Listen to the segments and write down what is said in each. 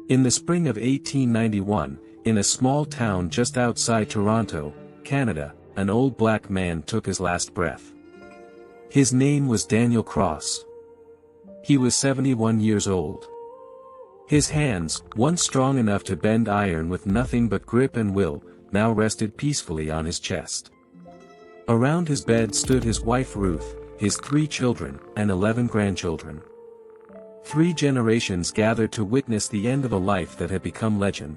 In the spring of 1891, in a small town just outside Toronto, Canada, an old black man took his last breath. His name was Daniel Cross. He was 71 years old. His hands, once strong enough to bend iron with nothing but grip and will, now rested peacefully on his chest. Around his bed stood his wife Ruth, his 3 children, and 11 grandchildren. 3 generations gathered to witness the end of a life that had become legend.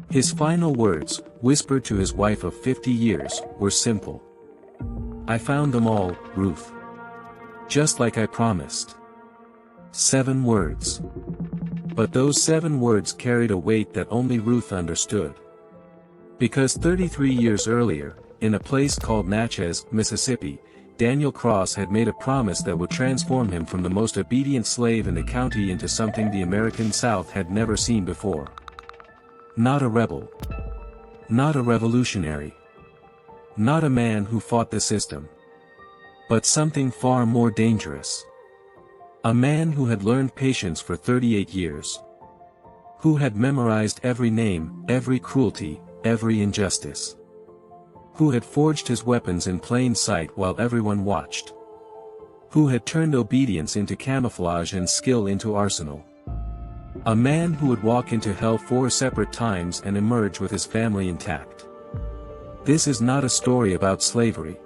His final words, whispered to his wife of 50 years, were simple. "I found them all, Ruth. Just like I promised." 7 words. But those 7 words carried a weight that only Ruth understood. Because 33 years earlier, in a place called Natchez, Mississippi, Daniel Cross had made a promise that would transform him from the most obedient slave in the county into something the American South had never seen before. Not a rebel. Not a revolutionary. Not a man who fought the system. But something far more dangerous. A man who had learned patience for 38 years. Who had memorized every name, every cruelty, every injustice. Who had forged his weapons in plain sight while everyone watched. Who had turned obedience into camouflage and skill into arsenal. A man who would walk into hell 4 separate times and emerge with his family intact. This is not a story about slavery.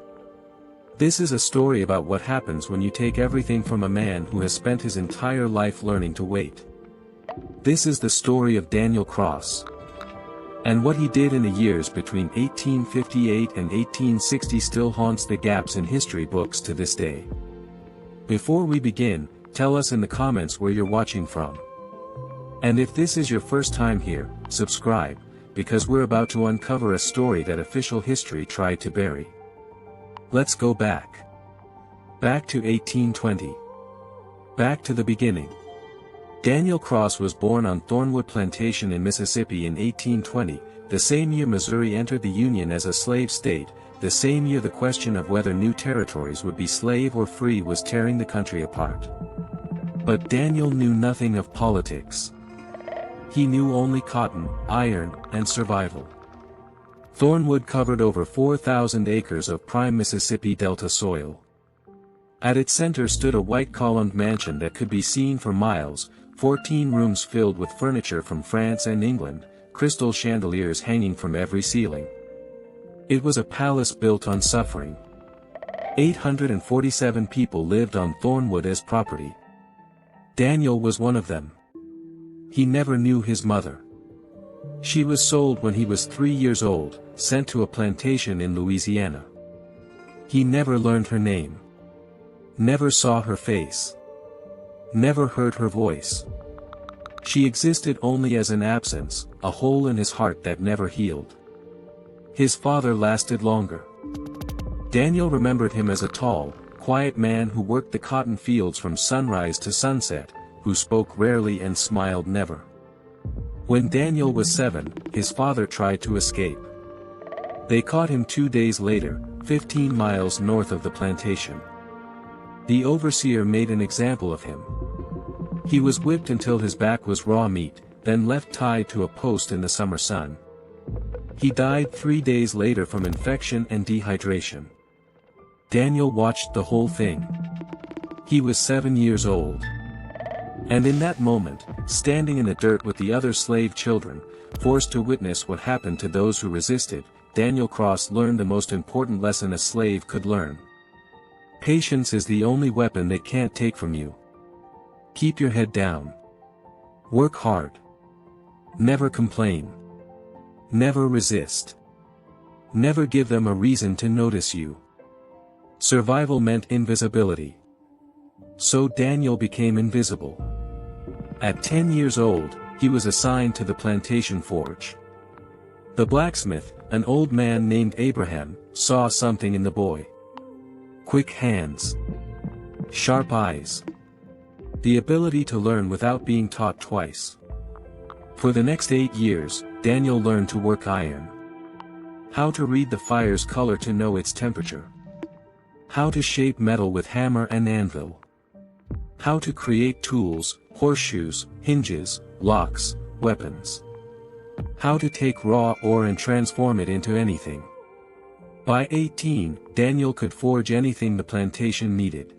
This is a story about what happens when you take everything from a man who has spent his entire life learning to wait. This is the story of Daniel Cross. And what he did in the years between 1858 and 1860 still haunts the gaps in history books to this day. Before we begin, tell us in the comments where you're watching from. And if this is your first time here, subscribe, because we're about to uncover a story that official history tried to bury. Let's go back. Back to 1820. Back to the beginning. Daniel Cross was born on Thornwood Plantation in Mississippi in 1820, the same year Missouri entered the Union as a slave state, the same year the question of whether new territories would be slave or free was tearing the country apart. But Daniel knew nothing of politics. He knew only cotton, iron, and survival. Thornwood covered over 4,000 acres of prime Mississippi Delta soil. At its center stood a white-columned mansion that could be seen for miles, 14 rooms filled with furniture from France and England, crystal chandeliers hanging from every ceiling. It was a palace built on suffering. 847 people lived on Thornwood as property. Daniel was one of them. He never knew his mother. She was sold when he was 3 years old, sent to a plantation in Louisiana. He never learned her name. Never saw her face. Never heard her voice. She existed only as an absence, a hole in his heart that never healed. His father lasted longer. Daniel remembered him as a tall, quiet man who worked the cotton fields from sunrise to sunset, who spoke rarely and smiled never. When Daniel was 7, his father tried to escape. They caught him 2 days later, 15 miles north of the plantation. The overseer made an example of him. He was whipped until his back was raw meat, then left tied to a post in the summer sun. He died 3 days later from infection and dehydration. Daniel watched the whole thing. He was 7 years old. And in that moment, standing in the dirt with the other slave children, forced to witness what happened to those who resisted, Daniel Cross learned the most important lesson a slave could learn. Patience is the only weapon they can't take from you. Keep your head down. Work hard. Never complain. Never resist. Never give them a reason to notice you. Survival meant invisibility. So Daniel became invisible. At 10 years old, he was assigned to the plantation forge. The blacksmith, an old man named Abraham, saw something in the boy. Quick hands. Sharp eyes. The ability to learn without being taught twice. For the next 8 years, Daniel learned to work iron. How to read the fire's color to know its temperature. How to shape metal with hammer and anvil. How to create tools, horseshoes, hinges, locks, weapons. How to take raw ore and transform it into anything. By 18, Daniel could forge anything the plantation needed.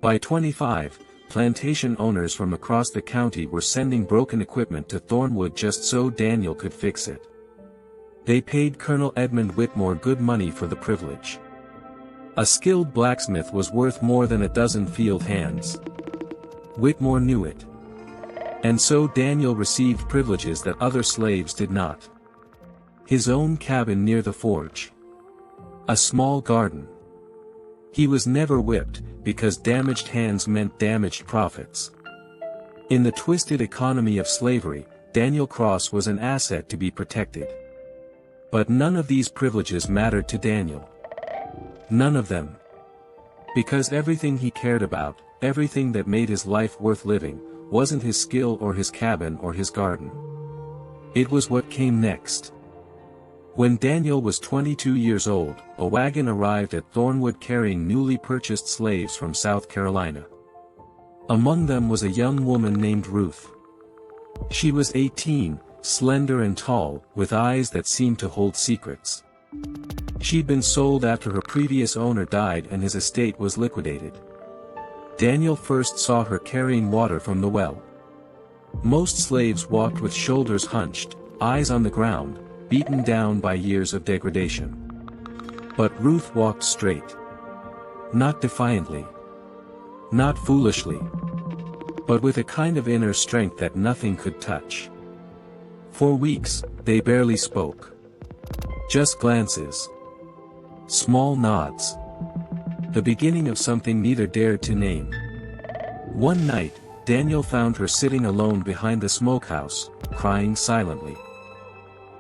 By 25, plantation owners from across the county were sending broken equipment to Thornwood just so Daniel could fix it. They paid Colonel Edmund Whitmore good money for the privilege. A skilled blacksmith was worth more than a dozen field hands. Whitmore knew it. And so Daniel received privileges that other slaves did not. His own cabin near the forge. A small garden. He was never whipped, because damaged hands meant damaged profits. In the twisted economy of slavery, Daniel Cross was an asset to be protected. But none of these privileges mattered to Daniel. None of them. Because everything he cared about, everything that made his life worth living, wasn't his skill or his cabin or his garden. It was what came next. When Daniel was 22 years old, a wagon arrived at Thornwood carrying newly purchased slaves from South Carolina. Among them was a young woman named Ruth. She was 18, slender and tall, with eyes that seemed to hold secrets. She'd been sold after her previous owner died and his estate was liquidated. Daniel first saw her carrying water from the well. Most slaves walked with shoulders hunched, eyes on the ground, beaten down by years of degradation. But Ruth walked straight. Not defiantly. Not foolishly. But with a kind of inner strength that nothing could touch. For weeks, they barely spoke. Just glances. Small nods. The beginning of something neither dared to name. One night, Daniel found her sitting alone behind the smokehouse, crying silently.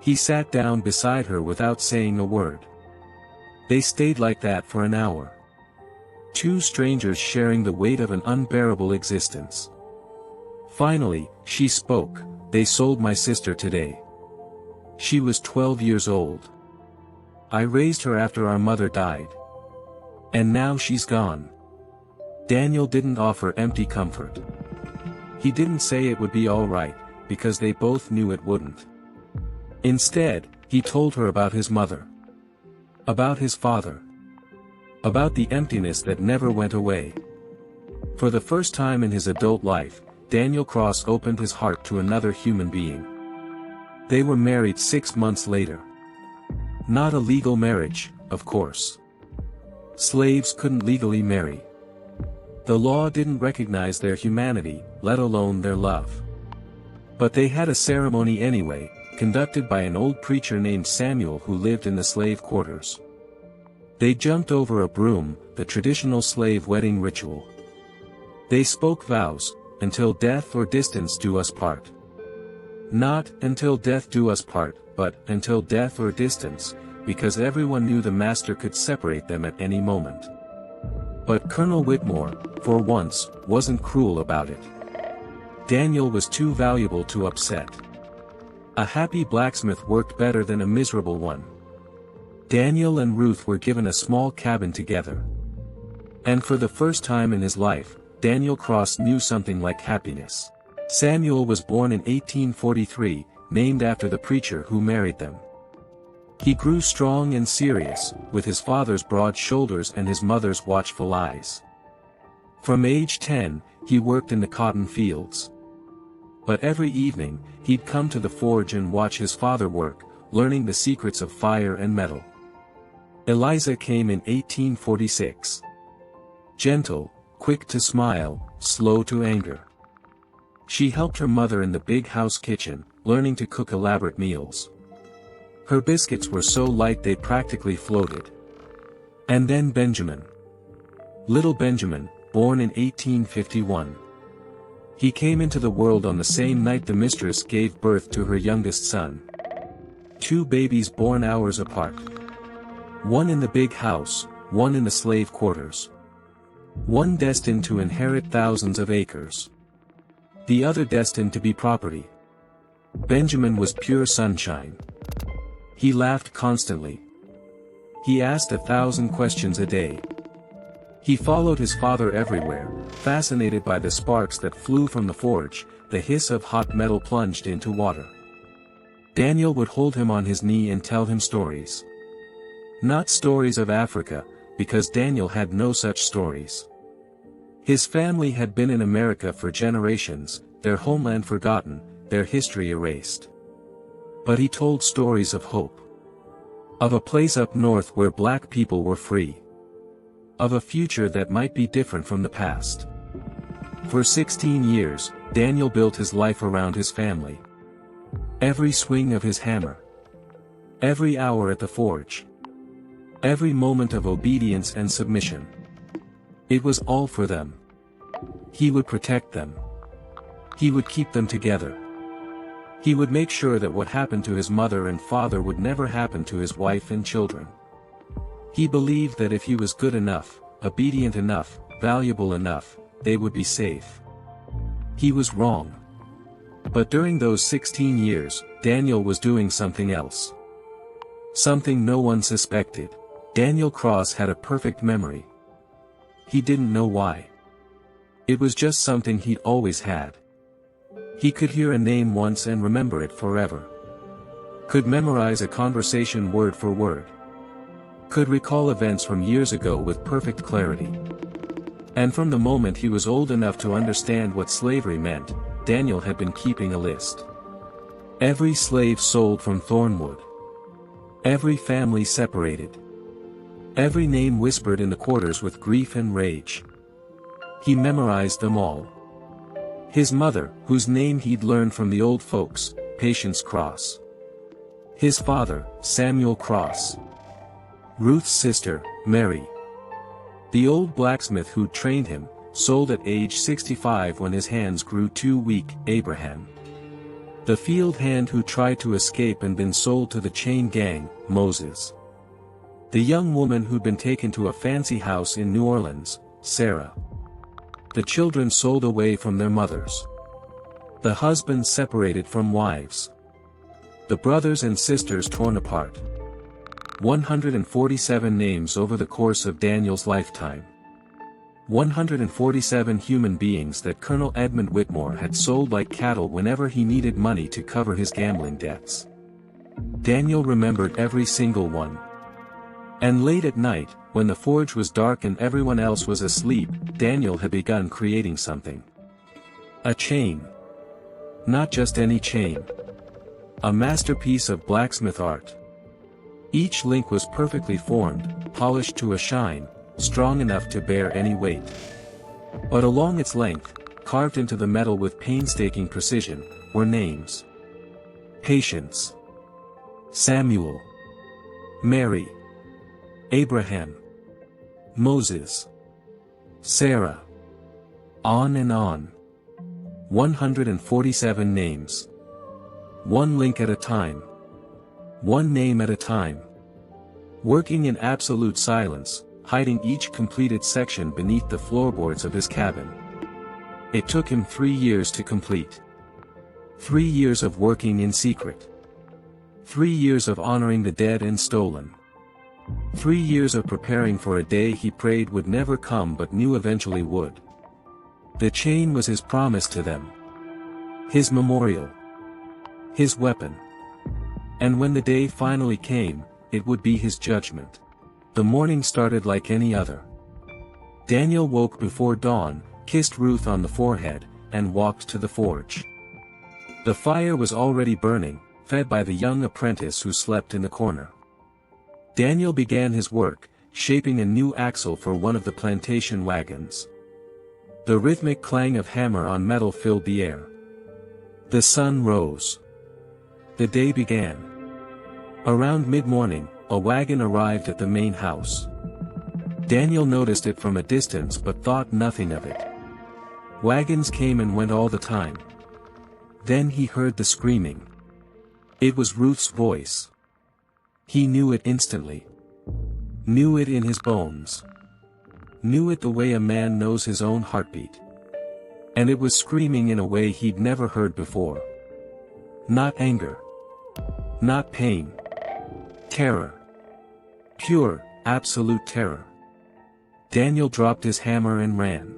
He sat down beside her without saying a word. They stayed like that for an hour. Two strangers sharing the weight of an unbearable existence. Finally, she spoke. "They sold my sister today. She was 12 years old. I raised her after our mother died. And now she's gone." Daniel didn't offer empty comfort. He didn't say it would be all right, because they both knew it wouldn't. Instead, he told her about his mother. About his father. About the emptiness that never went away. For the first time in his adult life, Daniel Cross opened his heart to another human being. They were married 6 months later. Not a legal marriage, of course. Slaves couldn't legally marry. The law didn't recognize their humanity, let alone their love. But they had a ceremony anyway, conducted by an old preacher named Samuel who lived in the slave quarters. They jumped over a broom, the traditional slave wedding ritual. They spoke vows, "Until death or distance do us part." Not, "Until death do us part," but, "Until death or distance," because everyone knew the master could separate them at any moment. But Colonel Whitmore, for once, wasn't cruel about it. Daniel was too valuable to upset. A happy blacksmith worked better than a miserable one. Daniel and Ruth were given a small cabin together. And for the first time in his life, Daniel Cross knew something like happiness. Samuel was born in 1843, named after the preacher who married them. He grew strong and serious, with his father's broad shoulders and his mother's watchful eyes. From age 10, he worked in the cotton fields. But every evening, he'd come to the forge and watch his father work, learning the secrets of fire and metal. Eliza came in 1846. Gentle, quick to smile, slow to anger. She helped her mother in the big house kitchen, learning to cook elaborate meals. Her biscuits were so light they practically floated. And then Benjamin. Little Benjamin, born in 1851. He came into the world on the same night the mistress gave birth to her youngest son. 2 babies born hours apart. One in the big house, one in the slave quarters. One destined to inherit thousands of acres. The other destined to be property. Benjamin was pure sunshine. He laughed constantly. He asked 1,000 questions a day. He followed his father everywhere, fascinated by the sparks that flew from the forge, the hiss of hot metal plunged into water. Daniel would hold him on his knee and tell him stories. Not stories of Africa, because Daniel had no such stories. His family had been in America for generations, their homeland forgotten, their history erased. But he told stories of hope. Of a place up north where black people were free. Of a future that might be different from the past. For 16 years, Daniel built his life around his family. Every swing of his hammer. Every hour at the forge. Every moment of obedience and submission. It was all for them. He would protect them. He would keep them together. He would make sure that what happened to his mother and father would never happen to his wife and children. He believed that if he was good enough, obedient enough, valuable enough, they would be safe. He was wrong. But during those 16 years, Daniel was doing something else. Something no one suspected. Daniel Cross had a perfect memory. He didn't know why. It was just something he'd always had. He could hear a name once and remember it forever. Could memorize a conversation word for word. Could recall events from years ago with perfect clarity. And from the moment he was old enough to understand what slavery meant, Daniel had been keeping a list. Every slave sold from Thornwood. Every family separated. Every name whispered in the quarters with grief and rage. He memorized them all. His mother, whose name he'd learned from the old folks, Patience Cross. His father, Samuel Cross. Ruth's sister, Mary. The old blacksmith who'd trained him, sold at age 65 when his hands grew too weak, Abraham. The field hand who tried to escape and been sold to the chain gang, Moses. The young woman who'd been taken to a fancy house in New Orleans, Sarah. The children sold away from their mothers. The husbands separated from wives. The brothers and sisters torn apart. 147 names over the course of Daniel's lifetime. 147 human beings that Colonel Edmund Whitmore had sold like cattle whenever he needed money to cover his gambling debts. Daniel remembered every single one. And late at night, when the forge was dark and everyone else was asleep, Daniel had begun creating something. A chain. Not just any chain. A masterpiece of blacksmith art. Each link was perfectly formed, polished to a shine, strong enough to bear any weight. But along its length, carved into the metal with painstaking precision, were names. Patience. Samuel. Mary. Abraham. Moses. Sarah. On and on. 147 names. One link at a time. One name at a time. Working in absolute silence, hiding each completed section beneath the floorboards of his cabin. It took him 3 years to complete. 3 years of working in secret. 3 years of honoring the dead and stolen. 3 years of preparing for a day he prayed would never come but knew eventually would. The chain was his promise to them. His memorial. His weapon. And when the day finally came, it would be his judgment. The morning started like any other. Daniel woke before dawn, kissed Ruth on the forehead, and walked to the forge. The fire was already burning, fed by the young apprentice who slept in the corner. Daniel began his work, shaping a new axle for one of the plantation wagons. The rhythmic clang of hammer on metal filled the air. The sun rose. The day began. Around mid-morning, a wagon arrived at the main house. Daniel noticed it from a distance but thought nothing of it. Wagons came and went all the time. Then he heard the screaming. It was Ruth's voice. He knew it instantly. Knew it in his bones. Knew it the way a man knows his own heartbeat. And it was screaming in a way he'd never heard before. Not anger. Not pain. Terror. Pure, absolute terror. Daniel dropped his hammer and ran.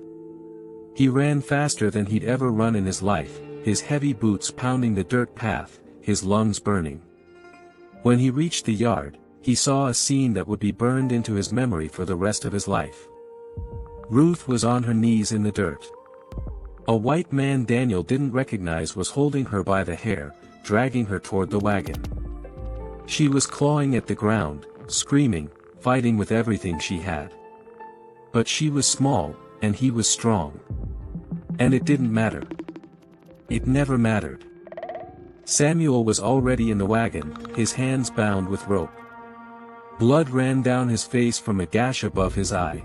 He ran faster than he'd ever run in his life, his heavy boots pounding the dirt path, his lungs burning. When he reached the yard, he saw a scene that would be burned into his memory for the rest of his life. Ruth was on her knees in the dirt. A white man Daniel didn't recognize was holding her by the hair, dragging her toward the wagon. She was clawing at the ground, screaming, fighting with everything she had. But she was small, and he was strong. And it didn't matter. It never mattered. Samuel was already in the wagon, his hands bound with rope. Blood ran down his face from a gash above his eye.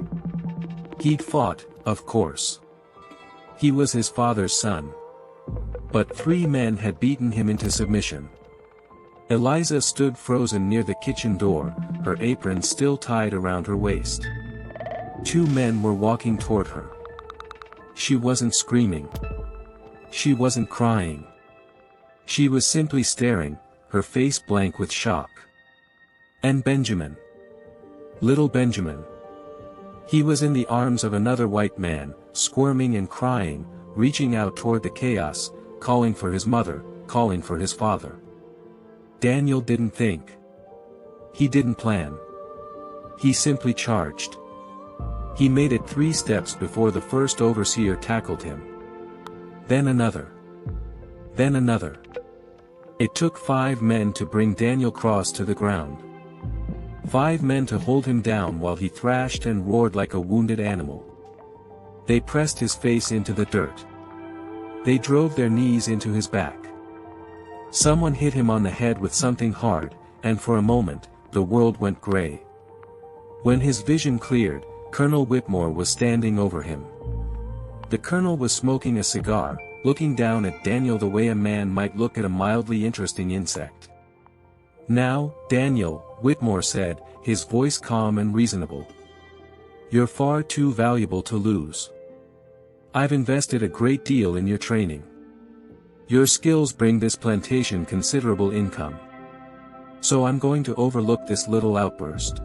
He'd fought, of course. He was his father's son. But 3 men had beaten him into submission. Eliza stood frozen near the kitchen door, her apron still tied around her waist. 2 men were walking toward her. She wasn't screaming. She wasn't crying. She was simply staring, her face blank with shock. And Benjamin. Little Benjamin. He was in the arms of another white man, squirming and crying, reaching out toward the chaos, calling for his mother, calling for his father. Daniel didn't think. He didn't plan. He simply charged. He made it 3 steps before the first overseer tackled him. Then another. Then another. It took 5 men to bring Daniel Cross to the ground. 5 men to hold him down while he thrashed and roared like a wounded animal. They pressed his face into the dirt. They drove their knees into his back. Someone hit him on the head with something hard, and for a moment, the world went gray. When his vision cleared, Colonel Whitmore was standing over him. The colonel was smoking a cigar, looking down at Daniel the way a man might look at a mildly interesting insect. "Now, Daniel," Whitmore said, his voice calm and reasonable. "You're far too valuable to lose. I've invested a great deal in your training. Your skills bring this plantation considerable income. So I'm going to overlook this little outburst."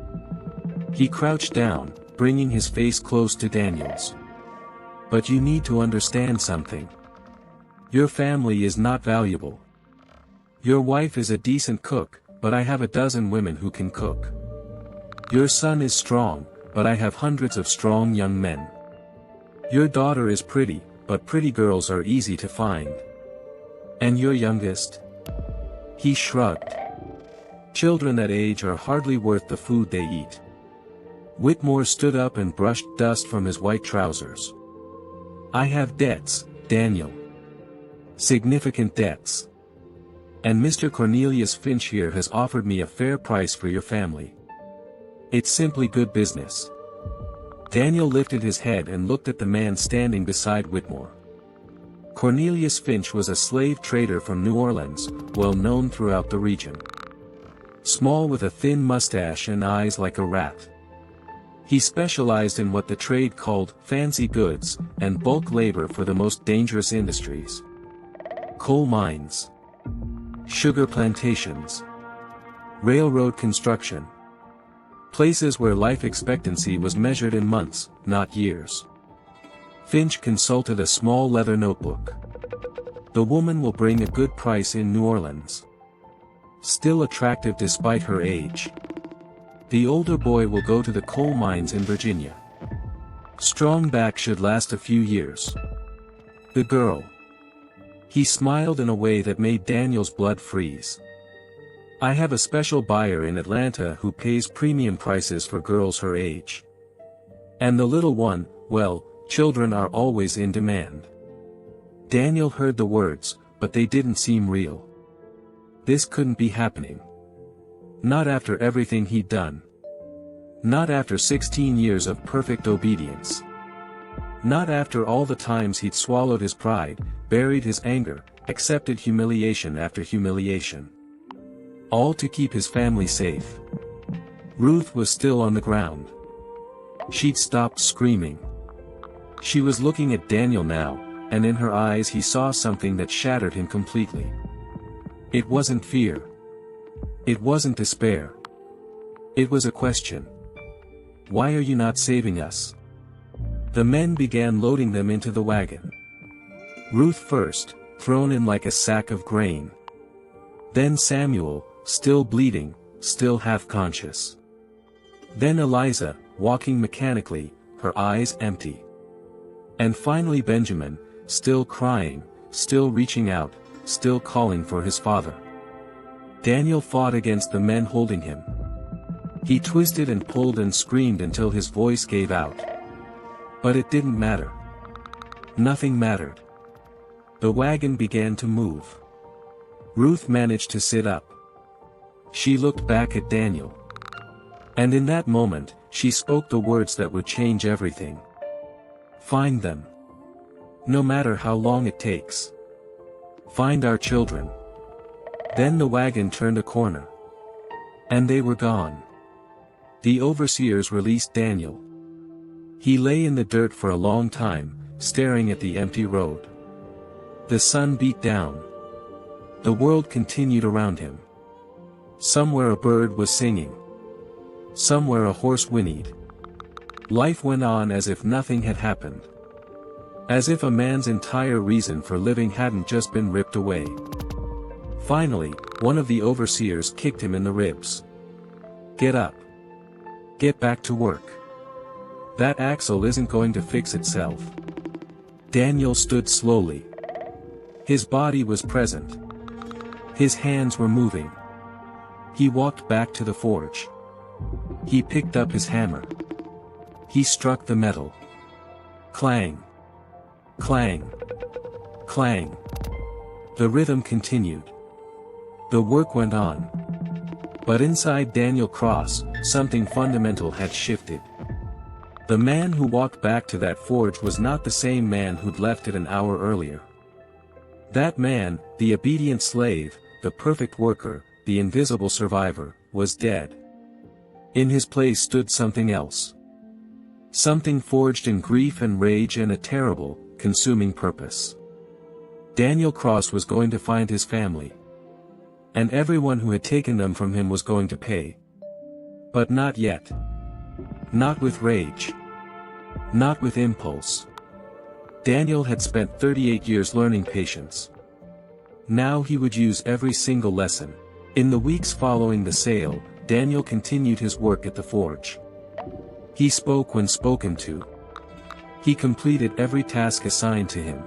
He crouched down, bringing his face close to Daniel's. "But you need to understand something. Your family is not valuable. Your wife is a decent cook, but I have a dozen women who can cook. Your son is strong, but I have hundreds of strong young men. Your daughter is pretty, but pretty girls are easy to find. And your youngest?" He shrugged. "Children that age are hardly worth the food they eat." Whitmore stood up and brushed dust from his white trousers. "I have debts, Daniel. Significant debts. And Mr. Cornelius Finch here has offered me a fair price for your family. It's simply good business." Daniel lifted his head and looked at the man standing beside Whitmore. Cornelius Finch was a slave trader from New Orleans, well known throughout the region. Small with a thin mustache and eyes like a rat. He specialized in what the trade called fancy goods and bulk labor for the most dangerous industries. Coal mines. Sugar plantations. Railroad construction. Places where life expectancy was measured in months, not years. Finch consulted a small leather notebook. "The woman will bring a good price in New Orleans. Still attractive despite her age. The older boy will go to the coal mines in Virginia. Strong back should last a few years. The girl." He smiled in a way that made Daniel's blood freeze. "I have a special buyer in Atlanta who pays premium prices for girls her age. And the little one, well, children are always in demand." Daniel heard the words, but they didn't seem real. This couldn't be happening. Not after everything he'd done. Not after 16 years of perfect obedience. Not after all the times he'd swallowed his pride, buried his anger, accepted humiliation after humiliation. All to keep his family safe. Ruth was still on the ground. She'd stopped screaming. She was looking at Daniel now, and in her eyes he saw something that shattered him completely. It wasn't fear. It wasn't despair. It was a question. "Why are you not saving us?" The men began loading them into the wagon. Ruth first, thrown in like a sack of grain. Then Samuel, still bleeding, still half-conscious. Then Eliza, walking mechanically, her eyes empty. And finally Benjamin, still crying, still reaching out, still calling for his father. Daniel fought against the men holding him. He twisted and pulled and screamed until his voice gave out. But it didn't matter. Nothing mattered. The wagon began to move. Ruth managed to sit up. She looked back at Daniel. And in that moment, she spoke the words that would change everything. Find them. No matter how long it takes. Find our children. Then the wagon turned a corner. And they were gone. The overseers released Daniel. He lay in the dirt for a long time, staring at the empty road. The sun beat down. The world continued around him. Somewhere a bird was singing. Somewhere a horse whinnied. Life went on as if nothing had happened. As if a man's entire reason for living hadn't just been ripped away. Finally, one of the overseers kicked him in the ribs. Get up. Get back to work. That axle isn't going to fix itself. Daniel stood slowly. His body was present. His hands were moving. He walked back to the forge. He picked up his hammer. He struck the metal. Clang. Clang. Clang. The rhythm continued. The work went on. But inside Daniel Cross, something fundamental had shifted. The man who walked back to that forge was not the same man who'd left it an hour earlier. That man, the obedient slave, the perfect worker, the invisible survivor, was dead. In his place stood something else. Something forged in grief and rage and a terrible, consuming purpose. Daniel Cross was going to find his family. And everyone who had taken them from him was going to pay. But not yet. Not with rage. Not with impulse. Daniel had spent 38 years learning patience. Now he would use every single lesson. In the weeks following the sale, Daniel continued his work at the forge. He spoke when spoken to. He completed every task assigned to him.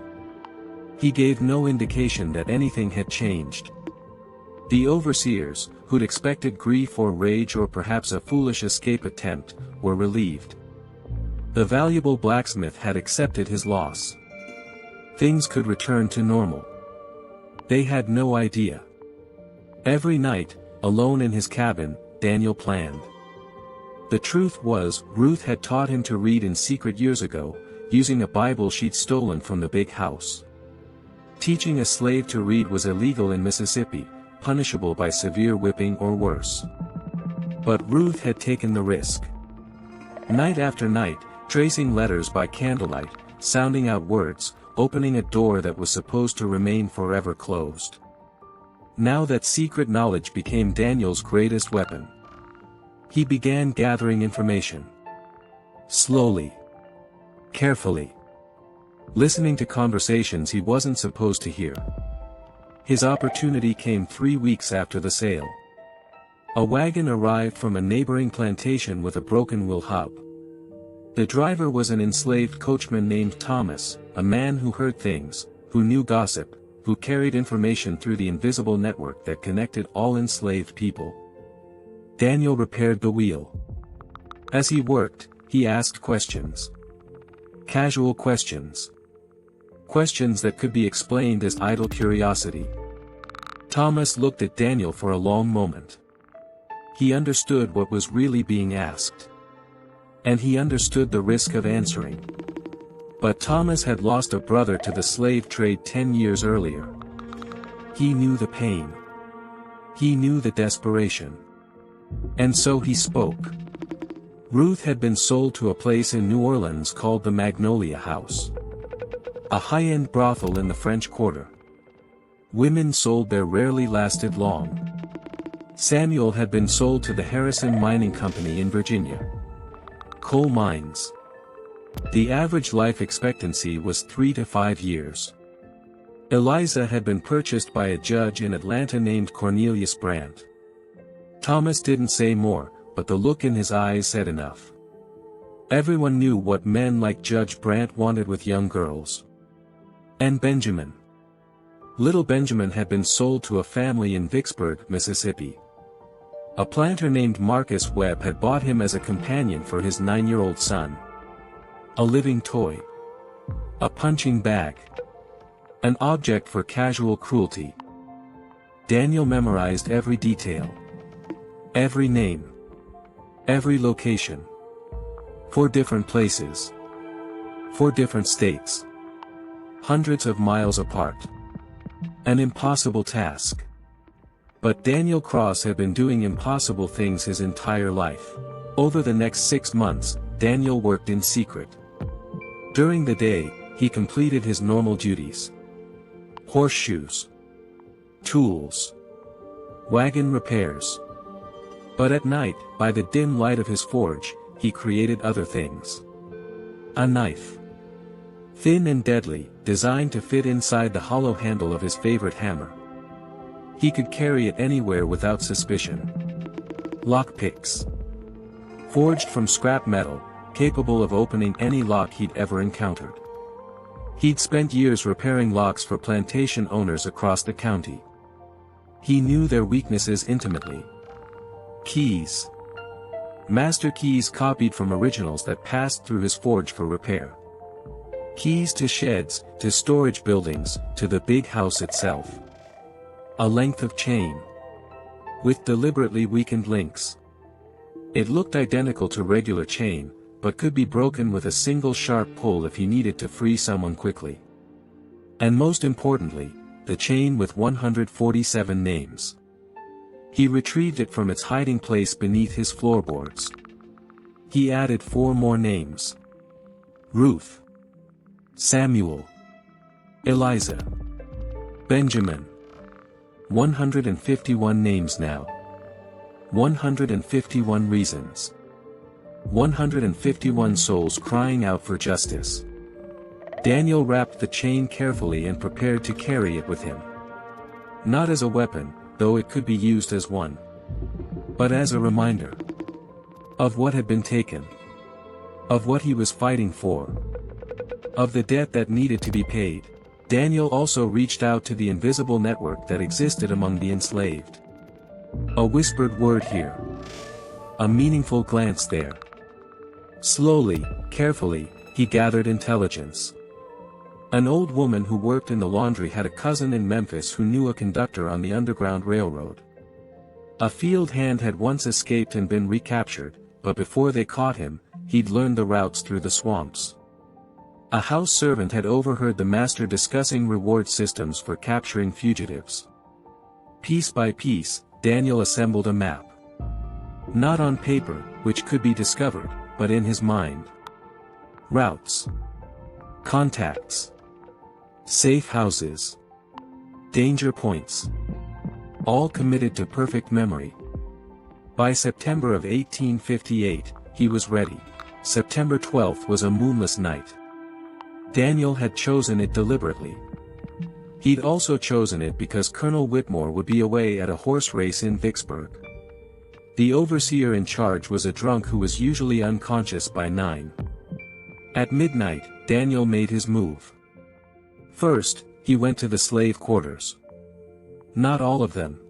He gave no indication that anything had changed. The overseers, who'd expected grief or rage or perhaps a foolish escape attempt, were relieved. The valuable blacksmith had accepted his loss. Things could return to normal. They had no idea. Every night, alone in his cabin, Daniel planned. The truth was, Ruth had taught him to read in secret years ago, using a Bible she'd stolen from the big house. Teaching a slave to read was illegal in Mississippi, punishable by severe whipping or worse. But Ruth had taken the risk. Night after night, tracing letters by candlelight, sounding out words, opening a door that was supposed to remain forever closed. Now that secret knowledge became Daniel's greatest weapon. He began gathering information. Slowly. Carefully. Listening to conversations he wasn't supposed to hear. His opportunity came 3 weeks after the sale. A wagon arrived from a neighboring plantation with a broken wheel hub. The driver was an enslaved coachman named Thomas, a man who heard things, who knew gossip, who carried information through the invisible network that connected all enslaved people. Daniel repaired the wheel. As he worked, he asked questions. Casual questions. Questions that could be explained as idle curiosity. Thomas looked at Daniel for a long moment. He understood what was really being asked. And he understood the risk of answering. But Thomas had lost a brother to the slave trade 10 years earlier. He knew the pain. He knew the desperation. And so he spoke. Ruth had been sold to a place in New Orleans called the Magnolia House. A high-end brothel in the French Quarter. Women sold there rarely lasted long. Samuel had been sold to the Harrison Mining Company in Virginia. Coal mines. The average life expectancy was 3 to 5 years. Eliza had been purchased by a judge in Atlanta named Cornelius Brandt. Thomas didn't say more, but the look in his eyes said enough. Everyone knew what men like Judge Brandt wanted with young girls. And Benjamin. Little Benjamin had been sold to a family in Vicksburg, Mississippi. A planter named Marcus Webb had bought him as a companion for his 9-year-old son. A living toy. A punching bag. An object for casual cruelty. Daniel memorized every detail. Every name. Every location. 4 different places. 4 different states. Hundreds of miles apart. An impossible task. But Daniel Cross had been doing impossible things his entire life. Over the next 6 months, Daniel worked in secret. During the day, he completed his normal duties. Horseshoes. Tools. Wagon repairs. But at night, by the dim light of his forge, he created other things. A knife. Thin and deadly, designed to fit inside the hollow handle of his favorite hammer. He could carry it anywhere without suspicion. Lockpicks. Forged from scrap metal, capable of opening any lock he'd ever encountered. He'd spent years repairing locks for plantation owners across the county. He knew their weaknesses intimately. Keys. Master keys copied from originals that passed through his forge for repair. Keys to sheds, to storage buildings, to the big house itself. A length of chain. With deliberately weakened links. It looked identical to regular chain, but could be broken with a single sharp pull if he needed to free someone quickly. And most importantly, the chain with 147 names. He retrieved it from its hiding place beneath his floorboards. He added 4 more names. Ruth. Samuel. Eliza. Benjamin. 151 names now. 151 reasons. 151 souls crying out for justice. Daniel wrapped the chain carefully and prepared to carry it with him. Not as a weapon, though it could be used as one. But as a reminder. Of what had been taken. Of what he was fighting for. Of the debt that needed to be paid. Daniel also reached out to the invisible network that existed among the enslaved. A whispered word here. A meaningful glance there. Slowly, carefully, he gathered intelligence. An old woman who worked in the laundry had a cousin in Memphis who knew a conductor on the Underground Railroad. A field hand had once escaped and been recaptured, but before they caught him, he'd learned the routes through the swamps. A house servant had overheard the master discussing reward systems for capturing fugitives. Piece by piece, Daniel assembled a map. Not on paper, which could be discovered, but in his mind. Routes. Contacts. Safe houses. Danger points. All committed to perfect memory. By September of 1858, he was ready. September 12th was a moonless night. Daniel had chosen it deliberately. He'd also chosen it because Colonel Whitmore would be away at a horse race in Vicksburg. The overseer in charge was a drunk who was usually unconscious by 9. At midnight, Daniel made his move. First, he went to the slave quarters. Not all of them.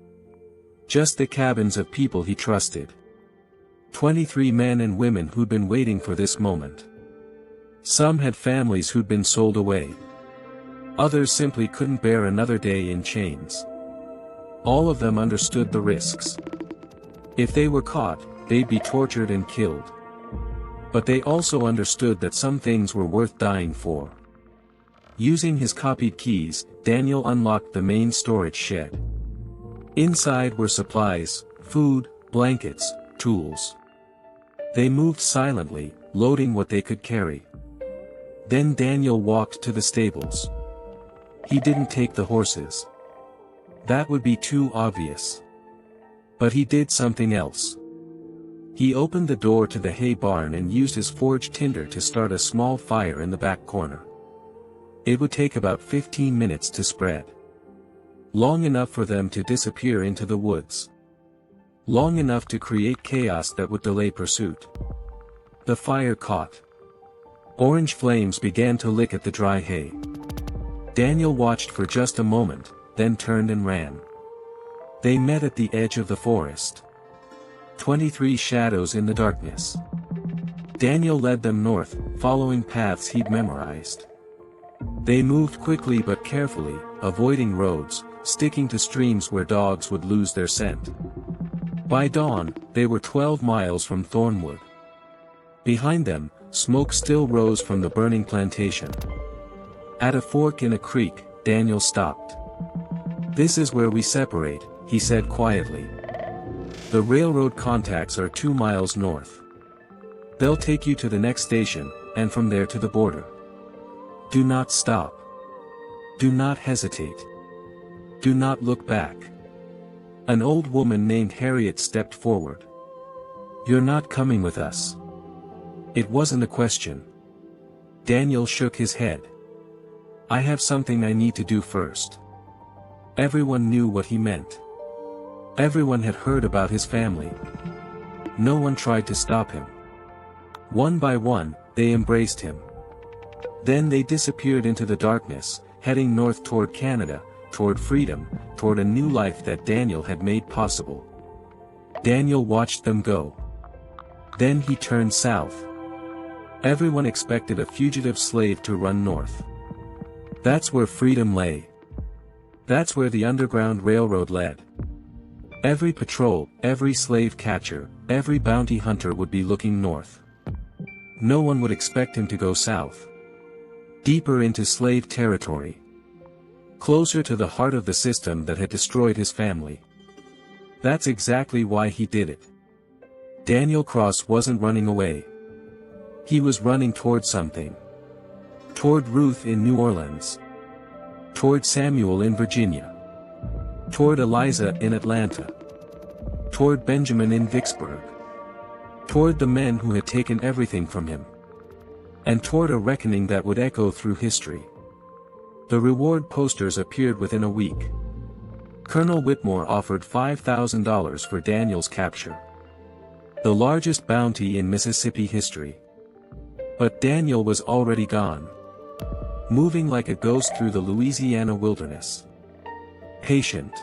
Just the cabins of people he trusted. 23 men and women who'd been waiting for this moment. Some had families who'd been sold away. Others simply couldn't bear another day in chains. All of them understood the risks. If they were caught, they'd be tortured and killed. But they also understood that some things were worth dying for. Using his copied keys, Daniel unlocked the main storage shed. Inside were supplies, food, blankets, tools. They moved silently, loading what they could carry. Then Daniel walked to the stables. He didn't take the horses. That would be too obvious. But he did something else. He opened the door to the hay barn and used his forged tinder to start a small fire in the back corner. It would take about 15 minutes to spread. Long enough for them to disappear into the woods. Long enough to create chaos that would delay pursuit. The fire caught. Orange flames began to lick at the dry hay. Daniel watched for just a moment, then turned and ran. They met at the edge of the forest. 23 shadows in the darkness. Daniel led them north, following paths he'd memorized. They moved quickly but carefully, avoiding roads, sticking to streams where dogs would lose their scent. By dawn, they were 12 miles from Thornwood. Behind them, smoke still rose from the burning plantation. At a fork in a creek, Daniel stopped. "This is where we separate," he said quietly. "The railroad contacts are 2 miles north. They'll take you to the next station, and from there to the border. Do not stop. Do not hesitate. Do not look back." An old woman named Harriet stepped forward. "You're not coming with us." It wasn't a question. Daniel shook his head. "I have something I need to do first." Everyone knew what he meant. Everyone had heard about his family. No one tried to stop him. One by one, they embraced him. Then they disappeared into the darkness, heading north toward Canada, toward freedom, toward a new life that Daniel had made possible. Daniel watched them go. Then he turned south. Everyone expected a fugitive slave to run north. That's where freedom lay. That's where the Underground Railroad led. Every patrol, every slave catcher, every bounty hunter would be looking north. No one would expect him to go south. Deeper into slave territory. Closer to the heart of the system that had destroyed his family. That's exactly why he did it. Daniel Cross wasn't running away. He was running toward something. Toward Ruth in New Orleans. Toward Samuel in Virginia. Toward Eliza in Atlanta. Toward Benjamin in Vicksburg. Toward the men who had taken everything from him. And toward a reckoning that would echo through history. The reward posters appeared within a week. Colonel Whitmore offered $5,000 for Daniel's capture. The largest bounty in Mississippi history. But Daniel was already gone. Moving like a ghost through the Louisiana wilderness. Patient.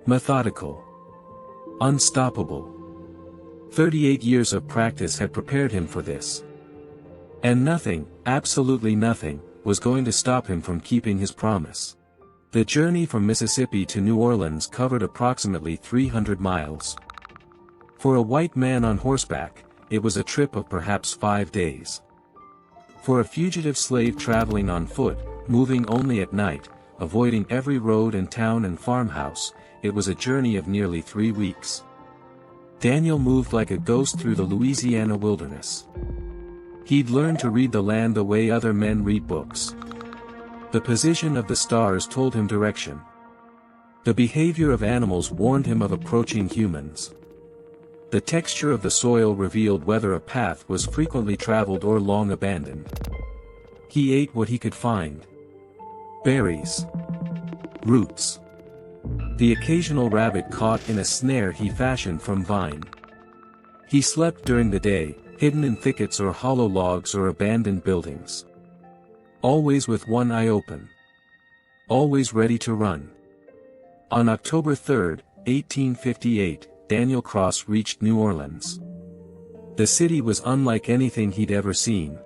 Methodical. Unstoppable. 38 years of practice had prepared him for this. And nothing, absolutely nothing, was going to stop him from keeping his promise. The journey from Mississippi to New Orleans covered approximately 300 miles. For a white man on horseback, it was a trip of perhaps 5 days. For a fugitive slave traveling on foot, moving only at night, avoiding every road and town and farmhouse, it was a journey of nearly 3 weeks. Daniel moved like a ghost through the Louisiana wilderness. He'd learned to read the land the way other men read books. The position of the stars told him direction. The behavior of animals warned him of approaching humans. The texture of the soil revealed whether a path was frequently traveled or long abandoned. He ate what he could find. Berries. Roots. The occasional rabbit caught in a snare he fashioned from vine. He slept during the day, hidden in thickets or hollow logs or abandoned buildings. Always with one eye open. Always ready to run. On October 3, 1858, Daniel Cross reached New Orleans. The city was unlike anything he'd ever seen.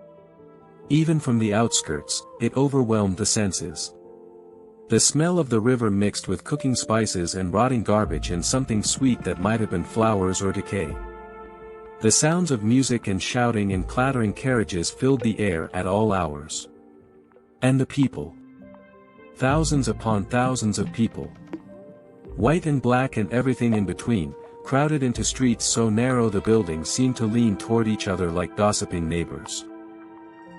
Even from the outskirts, it overwhelmed the senses. The smell of the river mixed with cooking spices and rotting garbage and something sweet that might have been flowers or decay. The sounds of music and shouting and clattering carriages filled the air at all hours. And the people. Thousands upon thousands of people. White and black and everything in between, crowded into streets so narrow the buildings seemed to lean toward each other like gossiping neighbors.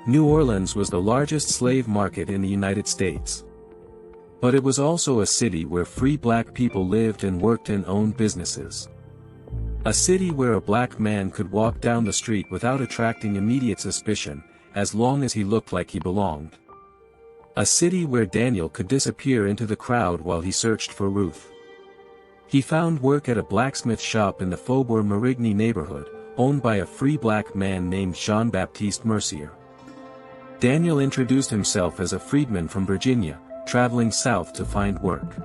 New Orleans was the largest slave market in the United States. But it was also a city where free black people lived and worked and owned businesses. A city where a black man could walk down the street without attracting immediate suspicion, as long as he looked like he belonged. A city where Daniel could disappear into the crowd while he searched for Ruth. He found work at a blacksmith shop in the Faubourg Marigny neighborhood, owned by a free black man named Jean-Baptiste Mercier. Daniel introduced himself as a freedman from Virginia, traveling south to find work.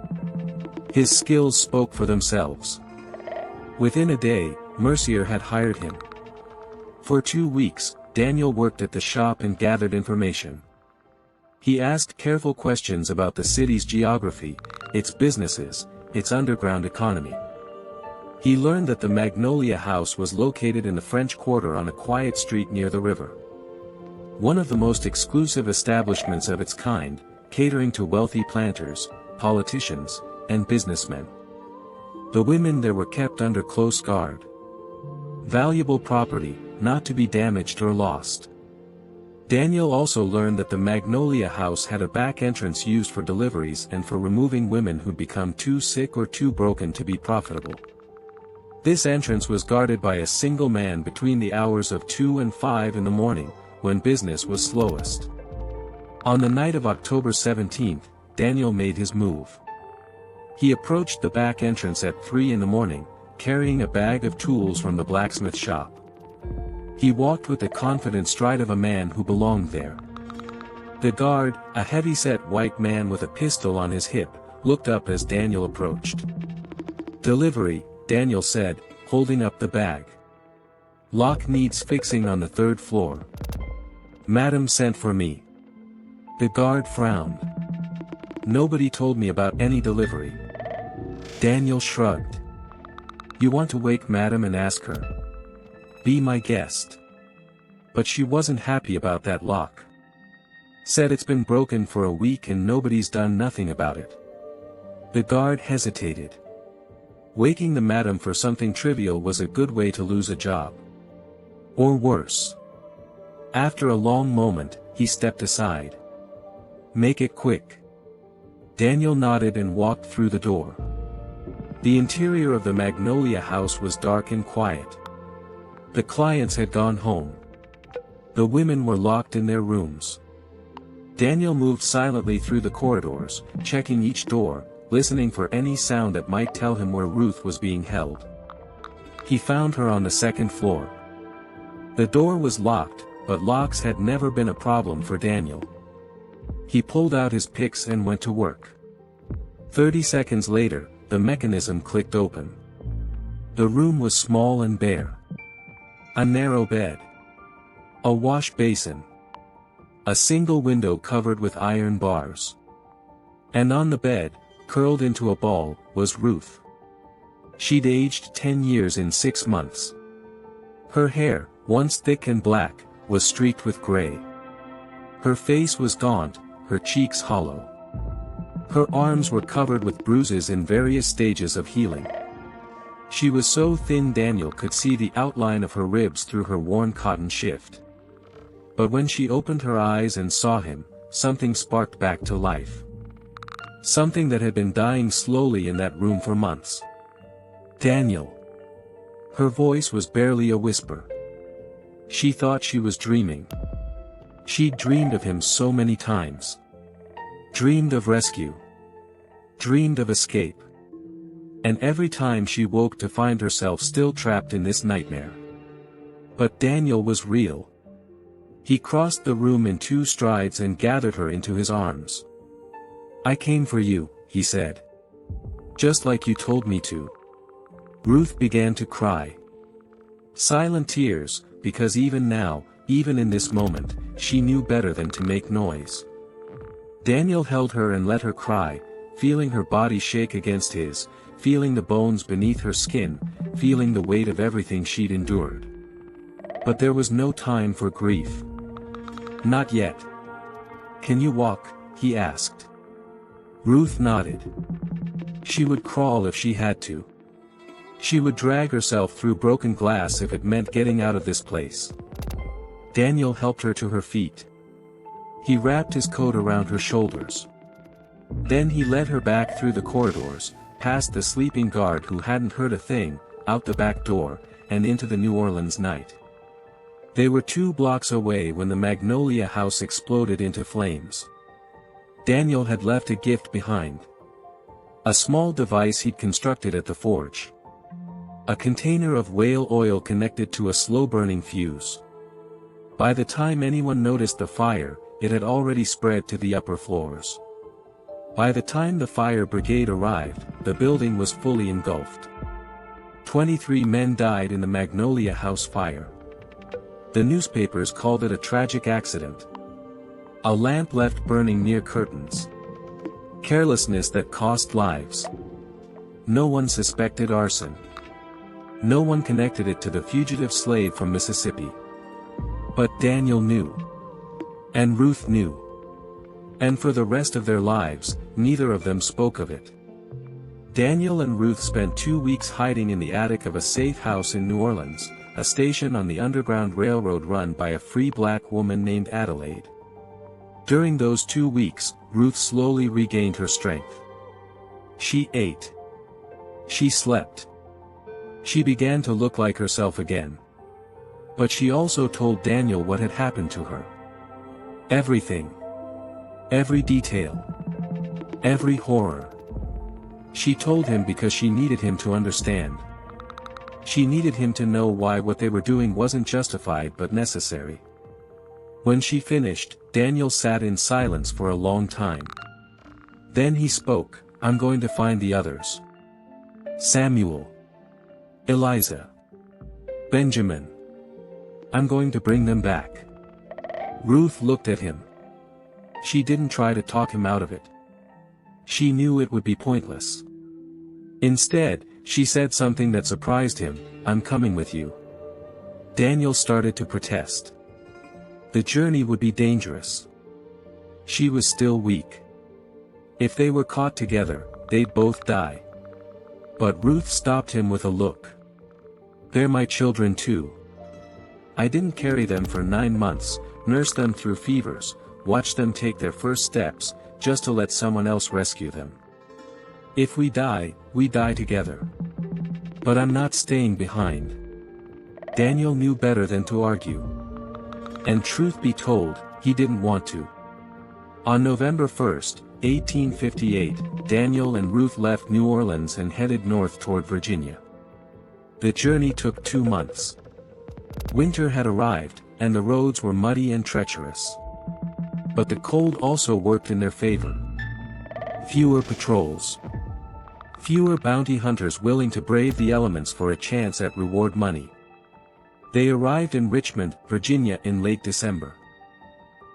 His skills spoke for themselves. Within a day, Mercier had hired him. For 2 weeks, Daniel worked at the shop and gathered information. He asked careful questions about the city's geography, its businesses, its underground economy. He learned that the Magnolia House was located in the French Quarter on a quiet street near the river. One of the most exclusive establishments of its kind, catering to wealthy planters, politicians, and businessmen. The women there were kept under close guard. Valuable property, not to be damaged or lost. Daniel also learned that the Magnolia House had a back entrance used for deliveries and for removing women who'd become too sick or too broken to be profitable. This entrance was guarded by a single man between the hours of 2 and 5 in the morning, when business was slowest. On the night of October 17th, Daniel made his move. He approached the back entrance at 3 in the morning, carrying a bag of tools from the blacksmith shop. He walked with the confident stride of a man who belonged there. The guard, a heavy-set white man with a pistol on his hip, looked up as Daniel approached. "Delivery," Daniel said, holding up the bag. "Lock needs fixing on the 3rd floor. Madam sent for me." The guard frowned. "Nobody told me about any delivery." Daniel shrugged. "You want to wake Madam and ask her? Be my guest." But she wasn't happy about that lock. Said it's been broken for a week and nobody's done nothing about it. The guard hesitated. Waking the madam for something trivial was a good way to lose a job. Or worse. After a long moment, he stepped aside. "Make it quick." Daniel nodded and walked through the door. The interior of the Magnolia House was dark and quiet. The clients had gone home. The women were locked in their rooms. Daniel moved silently through the corridors, checking each door, listening for any sound that might tell him where Ruth was being held. He found her on the 2nd floor. The door was locked, but locks had never been a problem for Daniel. He pulled out his picks and went to work. 30 seconds later, the mechanism clicked open. The room was small and bare. A narrow bed. A wash basin. A single window covered with iron bars. And on the bed, curled into a ball, was Ruth. She'd aged 10 years in 6 months. Her hair, once thick and black, was streaked with gray. Her face was gaunt, her cheeks hollow. Her arms were covered with bruises in various stages of healing. She was so thin Daniel could see the outline of her ribs through her worn cotton shift. But when she opened her eyes and saw him, something sparked back to life. Something that had been dying slowly in that room for months. "Daniel." Her voice was barely a whisper. She thought she was dreaming. She'd dreamed of him so many times. Dreamed of rescue. Dreamed of escape. And every time she woke to find herself still trapped in this nightmare. But Daniel was real. He crossed the room in 2 strides and gathered her into his arms. "I came for you," he said. "Just like you told me to." Ruth began to cry. Silent tears, because even now, even in this moment, she knew better than to make noise. Daniel held her and let her cry, feeling her body shake against his, feeling the bones beneath her skin, feeling the weight of everything she'd endured. But there was no time for grief. Not yet. "Can you walk?" he asked. Ruth nodded. She would crawl if she had to. She would drag herself through broken glass if it meant getting out of this place. Daniel helped her to her feet. He wrapped his coat around her shoulders. Then he led her back through the corridors, past the sleeping guard who hadn't heard a thing, out the back door, and into the New Orleans night. They were 2 blocks away when the Magnolia House exploded into flames. Daniel had left a gift behind. A small device he'd constructed at the forge. A container of whale oil connected to a slow-burning fuse. By the time anyone noticed the fire, it had already spread to the upper floors. By the time the fire brigade arrived, the building was fully engulfed. 23 men died in the Magnolia House fire. The newspapers called it a tragic accident. A lamp left burning near curtains. Carelessness that cost lives. No one suspected arson. No one connected it to the fugitive slave from Mississippi. But Daniel knew. And Ruth knew. And for the rest of their lives, neither of them spoke of it. Daniel and Ruth spent 2 weeks hiding in the attic of a safe house in New Orleans, a station on the Underground Railroad run by a free black woman named Adelaide. During those 2 weeks, Ruth slowly regained her strength. She ate. She slept. She began to look like herself again. But she also told Daniel what had happened to her. Everything. Every detail. Every horror. She told him because she needed him to understand. She needed him to know why what they were doing wasn't justified but necessary. When she finished, Daniel sat in silence for a long time. Then he spoke, "I'm going to find the others. Samuel. Eliza. Benjamin. I'm going to bring them back." Ruth looked at him. She didn't try to talk him out of it. She knew it would be pointless. Instead, she said something that surprised him, "I'm coming with you." Daniel started to protest. The journey would be dangerous. She was still weak. If they were caught together, they'd both die. But Ruth stopped him with a look. "They're my children too. I didn't carry them for 9 months, nurse them through fevers, watch them take their first steps, just to let someone else rescue them. If we die together. But I'm not staying behind." Daniel knew better than to argue. And truth be told, he didn't want to. On November 1, 1858, Daniel and Ruth left New Orleans and headed north toward Virginia. The journey took 2 months. Winter had arrived, and the roads were muddy and treacherous. But the cold also worked in their favor. Fewer patrols. Fewer bounty hunters willing to brave the elements for a chance at reward money. They arrived in Richmond, Virginia in late December.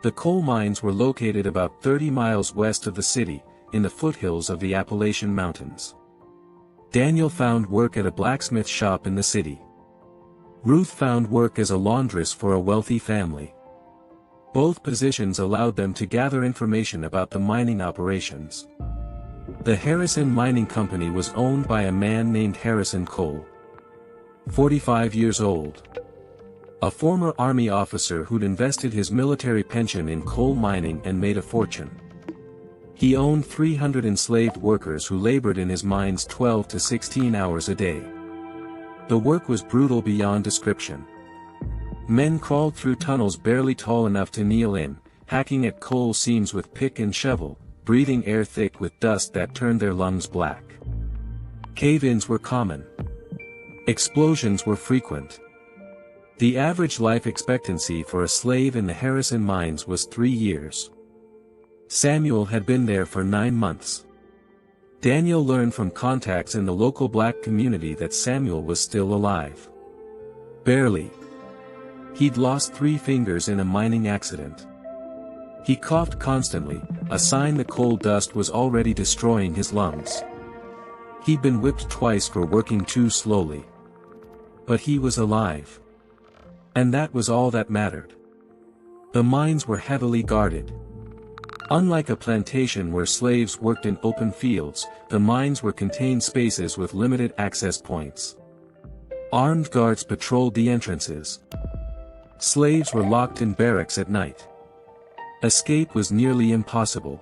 The coal mines were located about 30 miles west of the city, in the foothills of the Appalachian Mountains. Daniel found work at a blacksmith shop in the city. Ruth found work as a laundress for a wealthy family. Both positions allowed them to gather information about the mining operations. The Harrison Mining Company was owned by a man named Harrison Cole. 45 years old. A former Army officer who'd invested his military pension in coal mining and made a fortune. He owned 300 enslaved workers who labored in his mines 12 to 16 hours a day. The work was brutal beyond description. Men crawled through tunnels barely tall enough to kneel in, hacking at coal seams with pick and shovel, breathing air thick with dust that turned their lungs black. Cave-ins were common. Explosions were frequent. The average life expectancy for a slave in the Harrison mines was 3 years. Samuel had been there for 9 months. Daniel learned from contacts in the local black community that Samuel was still alive. Barely. He'd lost 3 fingers in a mining accident. He coughed constantly, a sign the coal dust was already destroying his lungs. He'd been whipped twice for working too slowly. But he was alive. And that was all that mattered. The mines were heavily guarded. Unlike a plantation where slaves worked in open fields, the mines were contained spaces with limited access points. Armed guards patrolled the entrances. Slaves were locked in barracks at night. Escape was nearly impossible.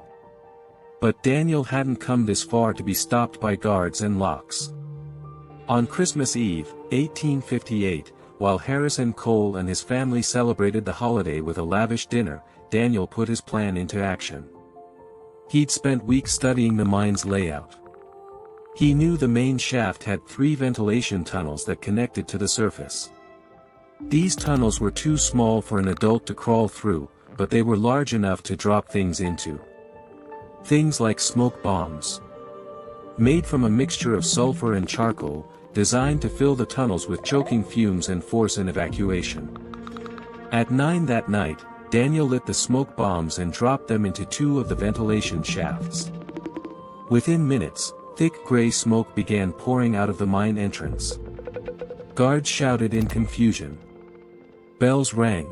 But Daniel hadn't come this far to be stopped by guards and locks. On Christmas Eve, 1858, while Harrison Cole and his family celebrated the holiday with a lavish dinner, Daniel put his plan into action. He'd spent weeks studying the mine's layout. He knew the main shaft had 3 ventilation tunnels that connected to the surface. These tunnels were too small for an adult to crawl through, but they were large enough to drop things into. Things like smoke bombs. Made from a mixture of sulfur and charcoal, designed to fill the tunnels with choking fumes and force an evacuation. At 9 that night, Daniel lit the smoke bombs and dropped them into 2 of the ventilation shafts. Within minutes, thick gray smoke began pouring out of the mine entrance. Guards shouted in confusion. Bells rang.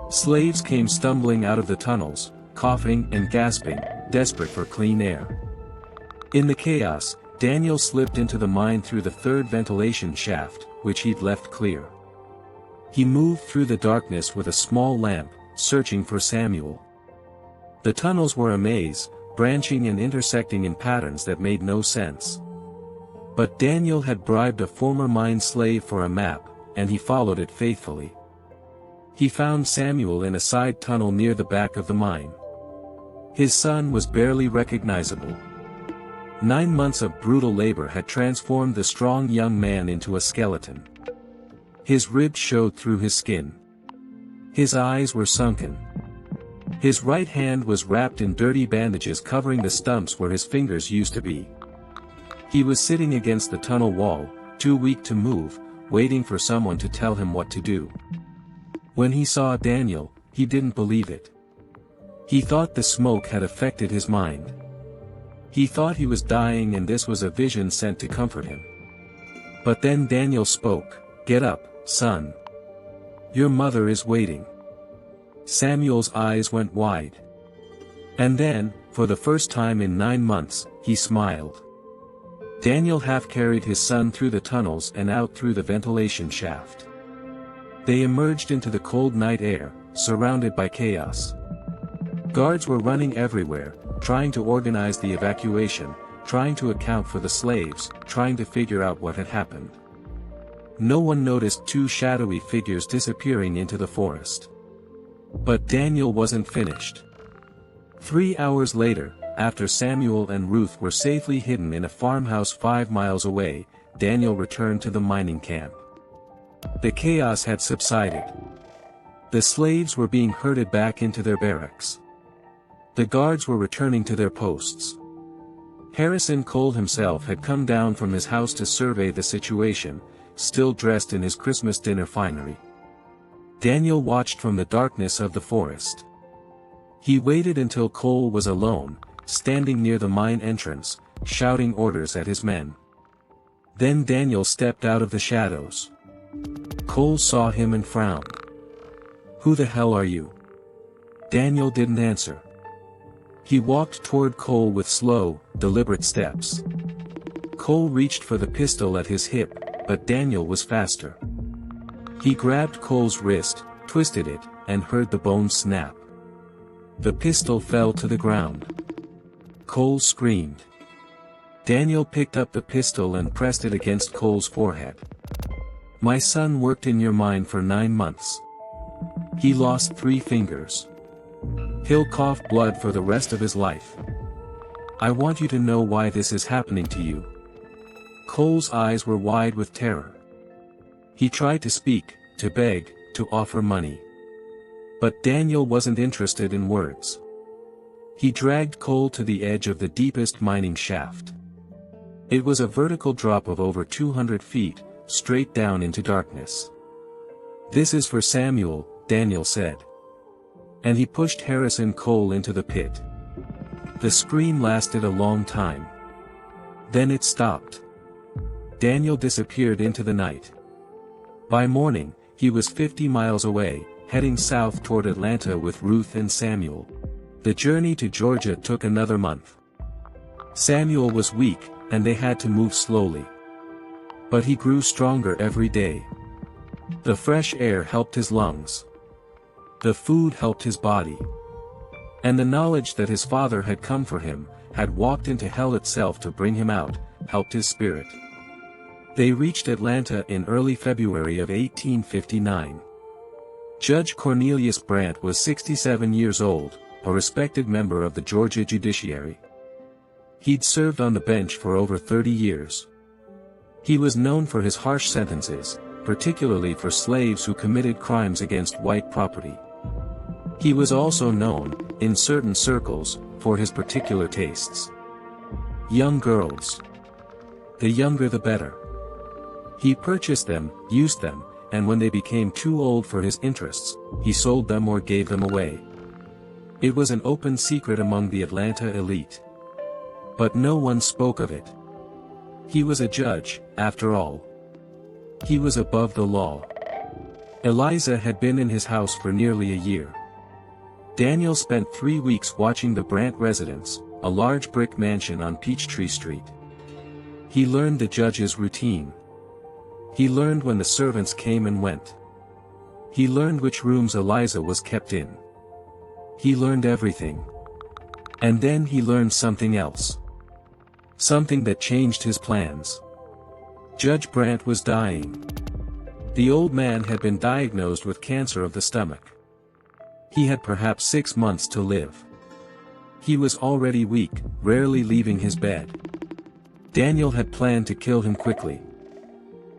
Slaves came stumbling out of the tunnels, coughing and gasping, desperate for clean air. In the chaos, Daniel slipped into the mine through the 3rd ventilation shaft, which he'd left clear. He moved through the darkness with a small lamp, searching for Samuel. The tunnels were a maze, branching and intersecting in patterns that made no sense. But Daniel had bribed a former mine slave for a map, and he followed it faithfully. He found Samuel in a side tunnel near the back of the mine. His son was barely recognizable. 9 months of brutal labor had transformed the strong young man into a skeleton. His ribs showed through his skin. His eyes were sunken. His right hand was wrapped in dirty bandages covering the stumps where his fingers used to be. He was sitting against the tunnel wall, too weak to move, waiting for someone to tell him what to do. When he saw Daniel, he didn't believe it. He thought the smoke had affected his mind. He thought he was dying and this was a vision sent to comfort him. But then Daniel spoke. "Get up, son. Your mother is waiting." Samuel's eyes went wide. And then, for the first time in 9 months, he smiled. Daniel half-carried his son through the tunnels and out through the ventilation shaft. They emerged into the cold night air, surrounded by chaos. Guards were running everywhere, trying to organize the evacuation, trying to account for the slaves, trying to figure out what had happened. No one noticed 2 shadowy figures disappearing into the forest. But Daniel wasn't finished. 3 hours later, after Samuel and Ruth were safely hidden in a farmhouse 5 miles away, Daniel returned to the mining camp. The chaos had subsided. The slaves were being herded back into their barracks. The guards were returning to their posts. Harrison Cole himself had come down from his house to survey the situation, still dressed in his Christmas dinner finery. Daniel watched from the darkness of the forest. He waited until Cole was alone, standing near the mine entrance, shouting orders at his men. Then Daniel stepped out of the shadows. Cole saw him and frowned. "Who the hell are you?" Daniel didn't answer. He walked toward Cole with slow, deliberate steps. Cole reached for the pistol at his hip, but Daniel was faster. He grabbed Cole's wrist, twisted it, and heard the bone snap. The pistol fell to the ground. Cole screamed. Daniel picked up the pistol and pressed it against Cole's forehead. "My son worked in your mine for 9 months. He lost 3 fingers. He'll cough blood for the rest of his life. I want you to know why this is happening to you." Cole's eyes were wide with terror. He tried to speak, to beg, to offer money. But Daniel wasn't interested in words. He dragged Cole to the edge of the deepest mining shaft. It was a vertical drop of over 200 feet, straight down into darkness. "This is for Samuel," Daniel said. And he pushed Harrison Cole into the pit. The scream lasted a long time. Then it stopped. Daniel disappeared into the night. By morning, he was 50 miles away, heading south toward Atlanta with Ruth and Samuel. The journey to Georgia took another month. Samuel was weak, and they had to move slowly. But he grew stronger every day. The fresh air helped his lungs. The food helped his body. And the knowledge that his father had come for him, had walked into hell itself to bring him out, helped his spirit. They reached Atlanta in early February of 1859. Judge Cornelius Brandt was 67 years old, a respected member of the Georgia judiciary. He'd served on the bench for over 30 years. He was known for his harsh sentences, particularly for slaves who committed crimes against white property. He was also known, in certain circles, for his particular tastes. Young girls. The younger the better. He purchased them, used them, and when they became too old for his interests, he sold them or gave them away. It was an open secret among the Atlanta elite. But no one spoke of it. He was a judge, after all. He was above the law. Eliza had been in his house for nearly a year. Daniel spent 3 weeks watching the Brandt residence, a large brick mansion on Peachtree Street. He learned the judge's routine. He learned when the servants came and went. He learned which rooms Eliza was kept in. He learned everything. And then he learned something else. Something that changed his plans. Judge Brandt was dying. The old man had been diagnosed with cancer of the stomach. He had perhaps 6 months to live. He was already weak, rarely leaving his bed. Daniel had planned to kill him quickly.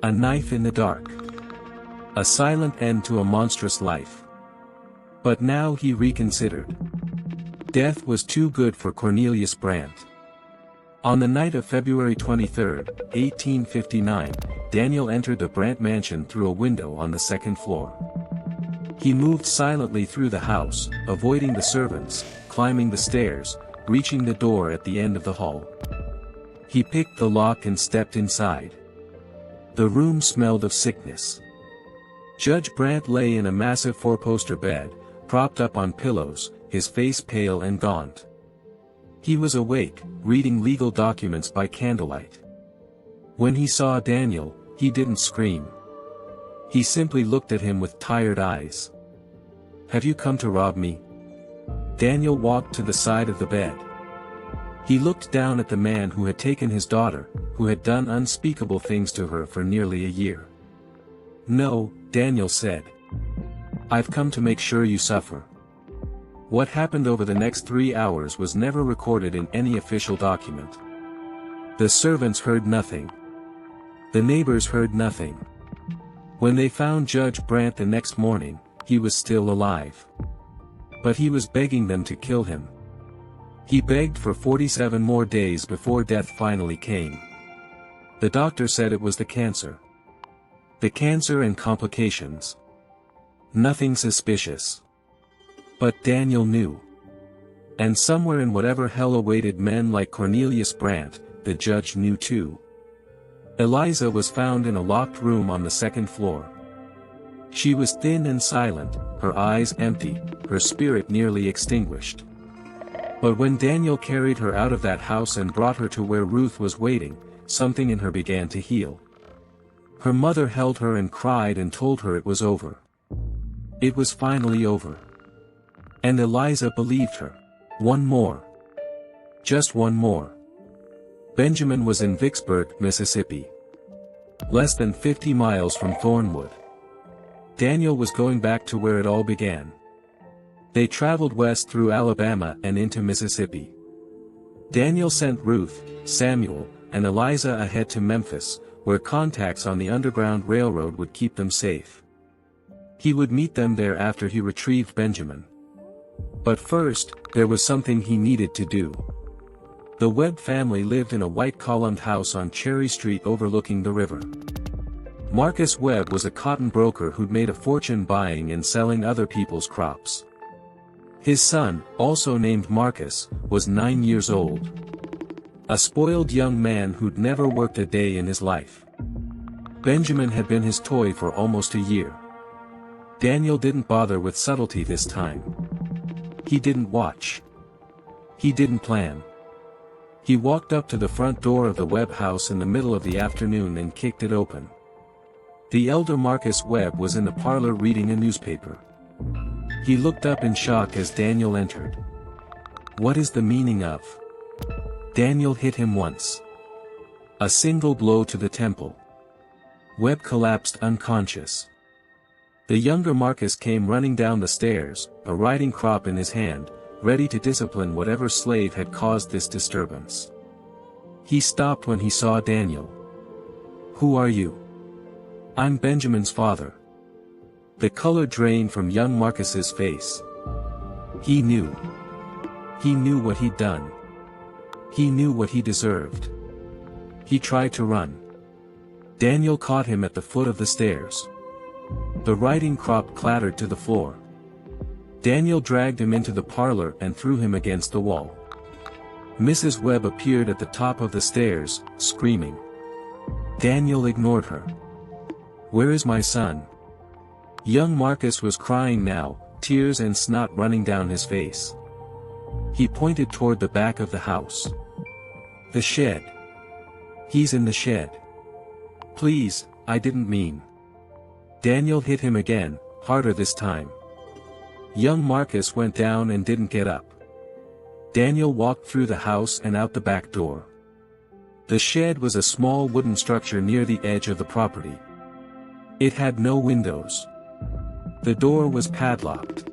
A knife in the dark. A silent end to a monstrous life. But now he reconsidered. Death was too good for Cornelius Brandt. On the night of February 23, 1859, Daniel entered the Brandt mansion through a window on the second floor. He moved silently through the house, avoiding the servants, climbing the stairs, reaching the door at the end of the hall. He picked the lock and stepped inside. The room smelled of sickness. Judge Brandt lay in a massive four-poster bed, propped up on pillows, his face pale and gaunt. He was awake, reading legal documents by candlelight. When he saw Daniel, he didn't scream. He simply looked at him with tired eyes. "Have you come to rob me?" Daniel walked to the side of the bed. He looked down at the man who had taken his daughter, who had done unspeakable things to her for nearly a year. "No," Daniel said. "I've come to make sure you suffer." What happened over the next 3 hours was never recorded in any official document. The servants heard nothing. The neighbors heard nothing. When they found Judge Brandt the next morning, he was still alive. But he was begging them to kill him. He begged for 47 more days before death finally came. The doctor said it was the cancer. The cancer and complications. Nothing suspicious. But Daniel knew. And somewhere in whatever hell awaited men like Cornelius Brandt, the judge knew too. Eliza was found in a locked room on the second floor. She was thin and silent, her eyes empty, her spirit nearly extinguished. But when Daniel carried her out of that house and brought her to where Ruth was waiting, something in her began to heal. Her mother held her and cried and told her it was over. It was finally over. And Eliza believed her. One more. Just one more. Benjamin was in Vicksburg, Mississippi. Less than 50 miles from Thornwood. Daniel was going back to where it all began. They traveled west through Alabama and into Mississippi. Daniel sent Ruth, Samuel, and Eliza ahead to Memphis, where contacts on the Underground Railroad would keep them safe. He would meet them there after he retrieved Benjamin. But first, there was something he needed to do. The Webb family lived in a white-columned house on Cherry Street overlooking the river. Marcus Webb was a cotton broker who'd made a fortune buying and selling other people's crops. His son, also named Marcus, was 9 years old. A spoiled young man who'd never worked a day in his life. Benjamin had been his toy for almost a year. Daniel didn't bother with subtlety this time. He didn't watch. He didn't plan. He walked up to the front door of the Webb house in the middle of the afternoon and kicked it open. The elder Marcus Webb was in the parlor reading a newspaper. He looked up in shock as Daniel entered. "What is the meaning of?" Daniel hit him once. A single blow to the temple. Webb collapsed unconscious. The younger Marcus came running down the stairs, a riding crop in his hand, ready to discipline whatever slave had caused this disturbance. He stopped when he saw Daniel. "Who are you?" "I'm Benjamin's father." The color drained from young Marcus's face. He knew. He knew what he'd done. He knew what he deserved. He tried to run. Daniel caught him at the foot of the stairs. The writing crop clattered to the floor. Daniel dragged him into the parlor and threw him against the wall. Mrs. Webb appeared at the top of the stairs, screaming. Daniel ignored her. "Where is my son?" Young Marcus was crying now, tears and snot running down his face. He pointed toward the back of the house. "The shed. He's in the shed." "Please, I didn't mean." Daniel hit him again, harder this time. Young Marcus went down and didn't get up. Daniel walked through the house and out the back door. The shed was a small wooden structure near the edge of the property. It had no windows. The door was padlocked.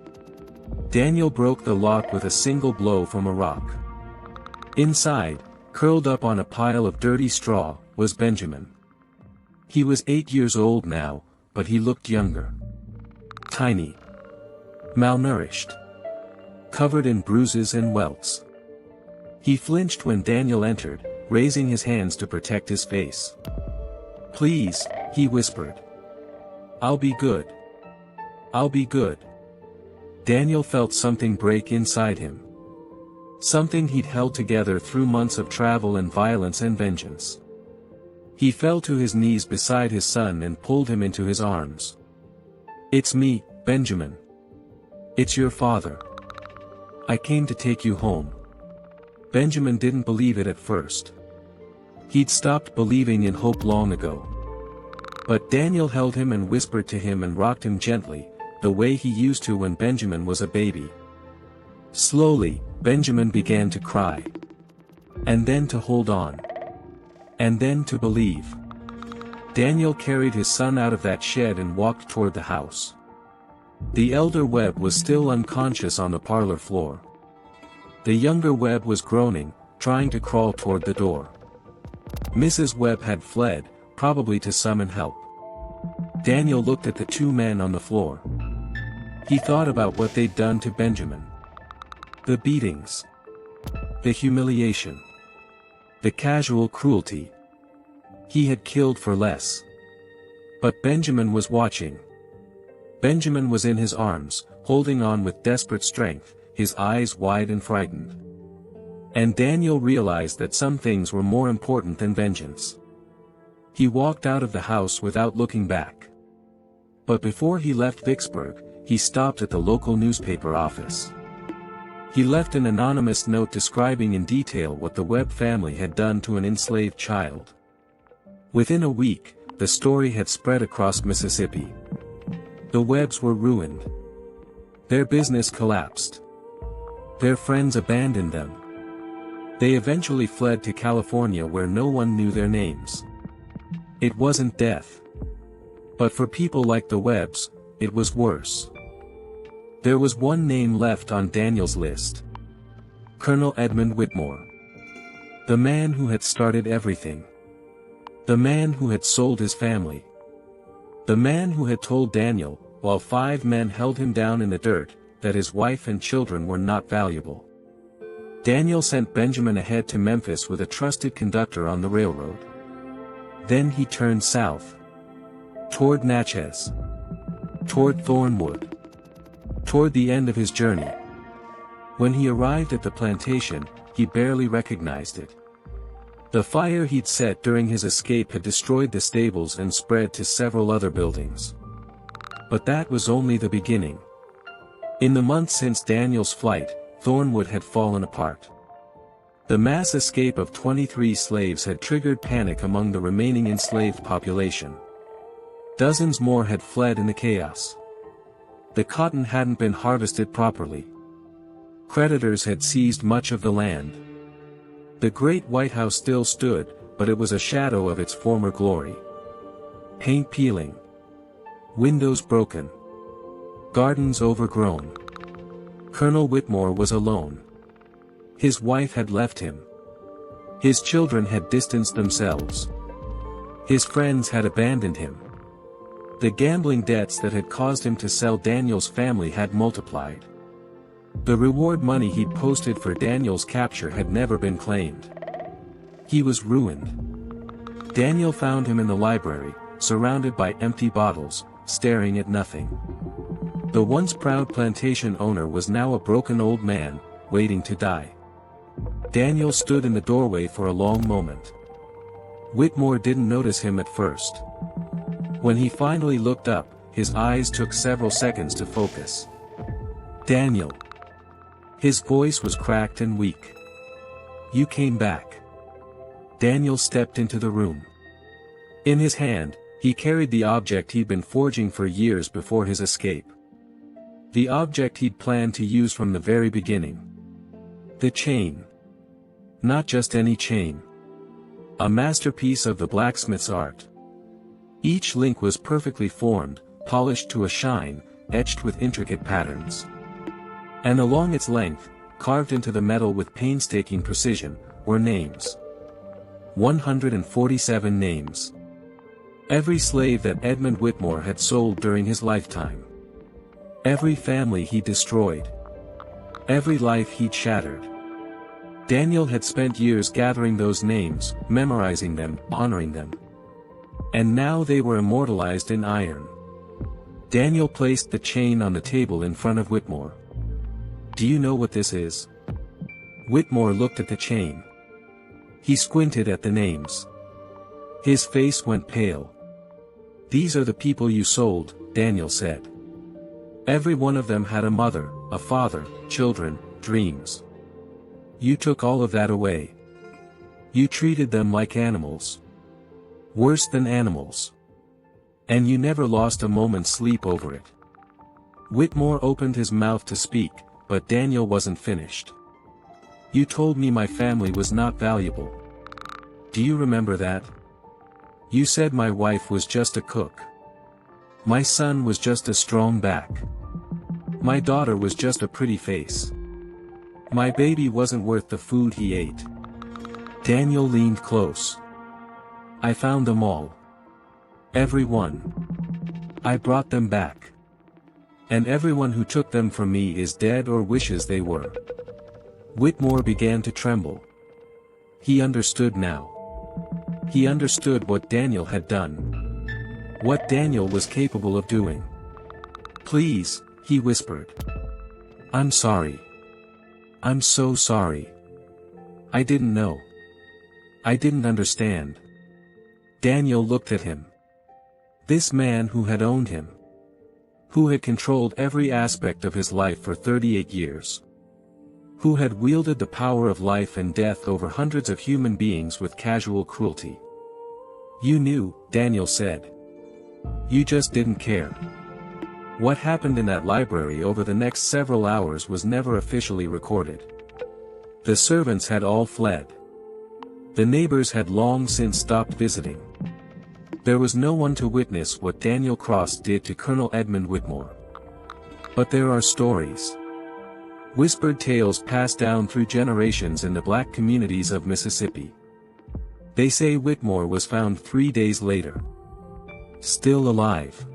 Daniel broke the lock with a single blow from a rock. Inside, curled up on a pile of dirty straw, was Benjamin. He was 8 years old now, but he looked younger. Tiny. Malnourished. Covered in bruises and welts. He flinched when Daniel entered, raising his hands to protect his face. "Please," he whispered. "I'll be good. I'll be good." Daniel felt something break inside him. Something he'd held together through months of travel and violence and vengeance. He fell to his knees beside his son and pulled him into his arms. "It's me, Benjamin. It's your father. I came to take you home." Benjamin didn't believe it at first. He'd stopped believing in hope long ago. But Daniel held him and whispered to him and rocked him gently, the way he used to when Benjamin was a baby. Slowly, Benjamin began to cry. And then to hold on. And then to believe. Daniel carried his son out of that shed and walked toward the house. The elder Webb was still unconscious on the parlor floor. The younger Webb was groaning, trying to crawl toward the door. Mrs. Webb had fled, probably to summon help. Daniel looked at the two men on the floor. He thought about what they'd done to Benjamin. The beatings. The humiliation. The casual cruelty. He had killed for less. But Benjamin was watching. Benjamin was in his arms, holding on with desperate strength, his eyes wide and frightened. And Daniel realized that some things were more important than vengeance. He walked out of the house without looking back. But before he left Vicksburg, he stopped at the local newspaper office. He left an anonymous note describing in detail what the Webb family had done to an enslaved child. Within a week, the story had spread across Mississippi. The Webbs were ruined. Their business collapsed. Their friends abandoned them. They eventually fled to California where no one knew their names. It wasn't death. But for people like the Webbs, it was worse. There was one name left on Daniel's list. Colonel Edmund Whitmore. The man who had started everything. The man who had sold his family. The man who had told Daniel, while 5 men held him down in the dirt, that his wife and children were not valuable. Daniel sent Benjamin ahead to Memphis with a trusted conductor on the railroad. Then he turned south. Toward Natchez. Toward Thornwood. Toward the end of his journey. When he arrived at the plantation, he barely recognized it. The fire he'd set during his escape had destroyed the stables and spread to several other buildings. But that was only the beginning. In the months since Daniel's flight, Thornwood had fallen apart. The mass escape of 23 slaves had triggered panic among the remaining enslaved population. Dozens more had fled in the chaos. The cotton hadn't been harvested properly. Creditors had seized much of the land. The great White House still stood, but it was a shadow of its former glory. Paint peeling. Windows broken. Gardens overgrown. Colonel Whitmore was alone. His wife had left him. His children had distanced themselves. His friends had abandoned him. The gambling debts that had caused him to sell Daniel's family had multiplied. The reward money he'd posted for Daniel's capture had never been claimed. He was ruined. Daniel found him in the library, surrounded by empty bottles, staring at nothing. The once proud plantation owner was now a broken old man, waiting to die. Daniel stood in the doorway for a long moment. Whitmore didn't notice him at first. When he finally looked up, his eyes took several seconds to focus. "Daniel." His voice was cracked and weak. "You came back." Daniel stepped into the room. In his hand, he carried the object he'd been forging for years before his escape. The object he'd planned to use from the very beginning. The chain. Not just any chain. A masterpiece of the blacksmith's art. Each link was perfectly formed, polished to a shine, etched with intricate patterns. And along its length, carved into the metal with painstaking precision, were names. 147 names. Every slave that Edmund Whitmore had sold during his lifetime. Every family he destroyed. Every life he'd shattered. Daniel had spent years gathering those names, memorizing them, honoring them. And now they were immortalized in iron. Daniel placed the chain on the table in front of Whitmore. "Do you know what this is?" Whitmore looked at the chain. He squinted at the names. His face went pale. "These are the people you sold," Daniel said. "Every one of them had a mother, a father, children, dreams. You took all of that away. You treated them like animals. Worse than animals. And you never lost a moment's sleep over it." Whitmore opened his mouth to speak, but Daniel wasn't finished. "You told me my family was not valuable. Do you remember that? You said my wife was just a cook. My son was just a strong back. My daughter was just a pretty face. My baby wasn't worth the food he ate." Daniel leaned close. "I found them all. Every one. I brought them back. And everyone who took them from me is dead or wishes they were." Whitmore began to tremble. He understood now. He understood what Daniel had done. What Daniel was capable of doing. "Please," he whispered. "I'm sorry. I'm so sorry. I didn't know. I didn't understand." Daniel looked at him. This man who had owned him. Who had controlled every aspect of his life for 38 years. Who had wielded the power of life and death over hundreds of human beings with casual cruelty. "You knew," Daniel said. "You just didn't care." What happened in that library over the next several hours was never officially recorded. The servants had all fled. The neighbors had long since stopped visiting. There was no one to witness what Daniel Cross did to Colonel Edmund Whitmore. But there are stories. Whispered tales passed down through generations in the black communities of Mississippi. They say Whitmore was found 3 days later. Still alive.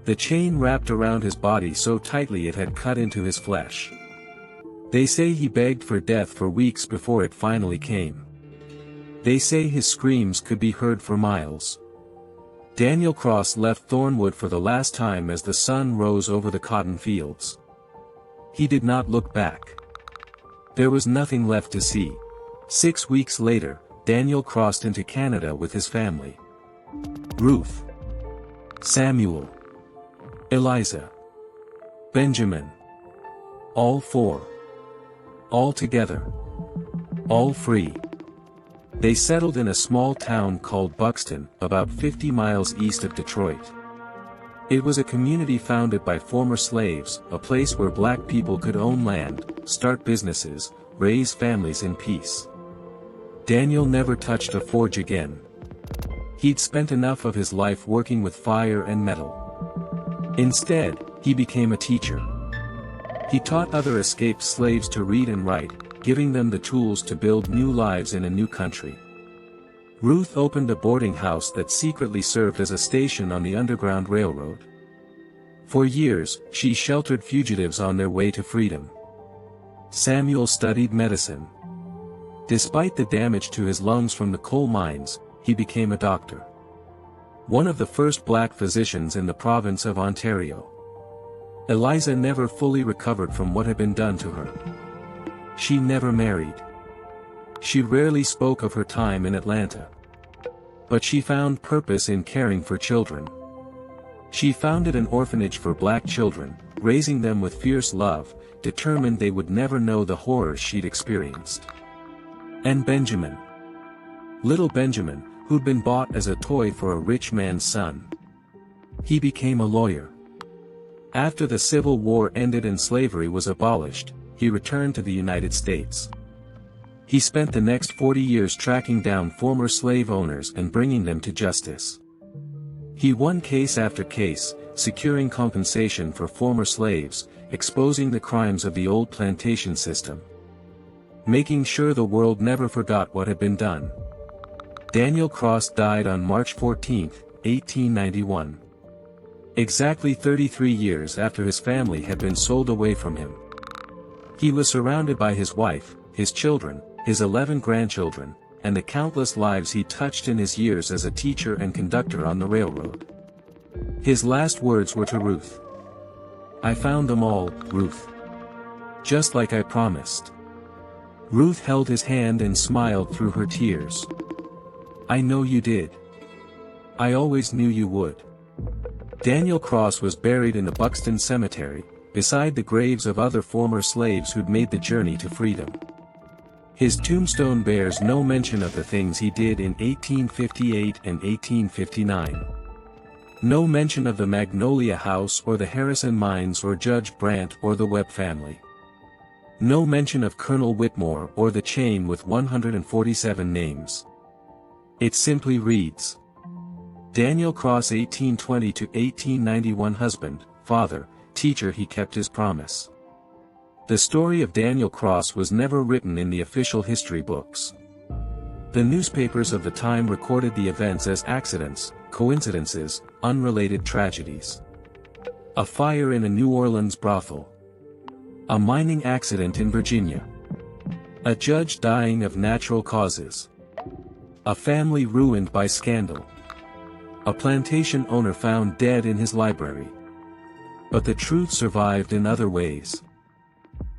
The chain wrapped around his body so tightly it had cut into his flesh. They say he begged for death for weeks before it finally came. They say his screams could be heard for miles. Daniel Cross left Thornwood for the last time as the sun rose over the cotton fields. He did not look back. There was nothing left to see. 6 weeks later, Daniel crossed into Canada with his family. Ruth. Samuel. Eliza. Benjamin. All 4. All together. All free. They settled in a small town called Buxton, about 50 miles east of Detroit. It was a community founded by former slaves, a place where black people could own land, start businesses, raise families in peace. Daniel never touched a forge again. He'd spent enough of his life working with fire and metal. Instead, he became a teacher. He taught other escaped slaves to read and write, giving them the tools to build new lives in a new country. Ruth opened a boarding house that secretly served as a station on the Underground Railroad. For years, she sheltered fugitives on their way to freedom. Samuel studied medicine. Despite the damage to his lungs from the coal mines, he became a doctor. One of the first black physicians in the province of Ontario. Eliza never fully recovered from what had been done to her. She never married. She rarely spoke of her time in Atlanta. But she found purpose in caring for children. She founded an orphanage for black children, raising them with fierce love, determined they would never know the horrors she'd experienced. And Benjamin. Little Benjamin, who'd been bought as a toy for a rich man's son. He became a lawyer. After the Civil War ended and slavery was abolished, he returned to the United States. He spent the next 40 years tracking down former slave owners and bringing them to justice. He won case after case, securing compensation for former slaves, exposing the crimes of the old plantation system, making sure the world never forgot what had been done. Daniel Cross died on March 14, 1891. Exactly 33 years after his family had been sold away from him. He was surrounded by his wife, his children, his 11 grandchildren, and the countless lives he touched in his years as a teacher and conductor on the railroad. His last words were to Ruth. "I found them all, Ruth. Just like I promised." Ruth held his hand and smiled through her tears. "I know you did. I always knew you would." Daniel Cross was buried in the Buxton Cemetery, beside the graves of other former slaves who'd made the journey to freedom. His tombstone bears no mention of the things he did in 1858 and 1859. No mention of the Magnolia House or the Harrison Mines or Judge Brandt or the Webb family. No mention of Colonel Whitmore or the chain with 147 names. It simply reads, Daniel Cross 1820 to 1891 husband, father, teacher. He kept his promise. The story of Daniel Cross was never written in the official history books. The newspapers of the time recorded the events as accidents, coincidences, unrelated tragedies. A fire in a New Orleans brothel. A mining accident in Virginia. A judge dying of natural causes. A family ruined by scandal. A plantation owner found dead in his library. But the truth survived in other ways.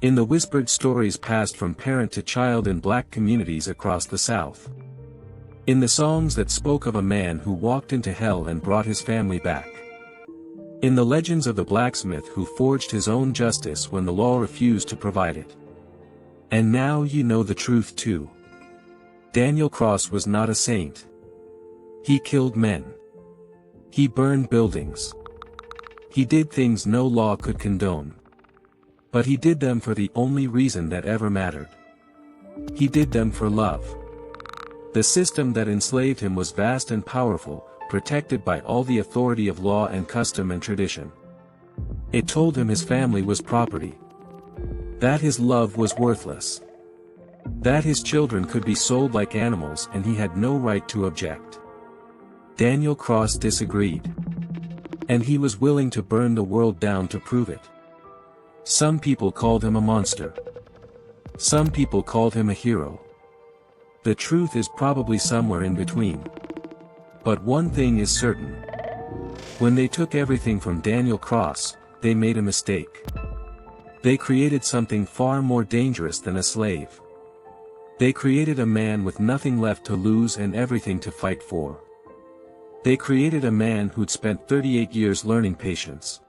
In the whispered stories passed from parent to child in black communities across the South. In the songs that spoke of a man who walked into hell and brought his family back. In the legends of the blacksmith who forged his own justice when the law refused to provide it. And now you know the truth too. Daniel Cross was not a saint. He killed men. He burned buildings. He did things no law could condone. But he did them for the only reason that ever mattered. He did them for love. The system that enslaved him was vast and powerful, protected by all the authority of law and custom and tradition. It told him his family was property. That his love was worthless. That his children could be sold like animals and he had no right to object. Daniel Cross disagreed. And he was willing to burn the world down to prove it. Some people called him a monster. Some people called him a hero. The truth is probably somewhere in between. But one thing is certain. When they took everything from Daniel Cross, they made a mistake. They created something far more dangerous than a slave. They created a man with nothing left to lose and everything to fight for. They created a man who'd spent 38 years learning patience.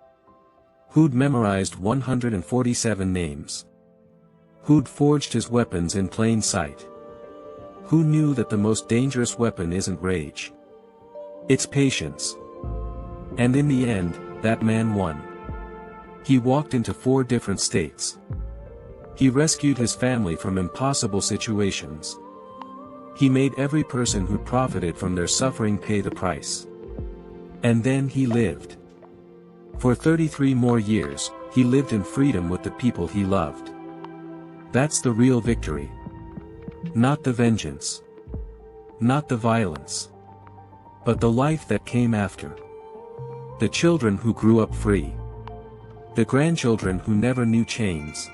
Who'd memorized 147 names. Who'd forged his weapons in plain sight. Who knew that the most dangerous weapon isn't rage. It's patience. And in the end, that man won. He walked into 4 different states. He rescued his family from impossible situations. He made every person who profited from their suffering pay the price. And then he lived. For 33 more years, he lived in freedom with the people he loved. That's the real victory. Not the vengeance. Not the violence. But the life that came after. The children who grew up free. The grandchildren who never knew chains.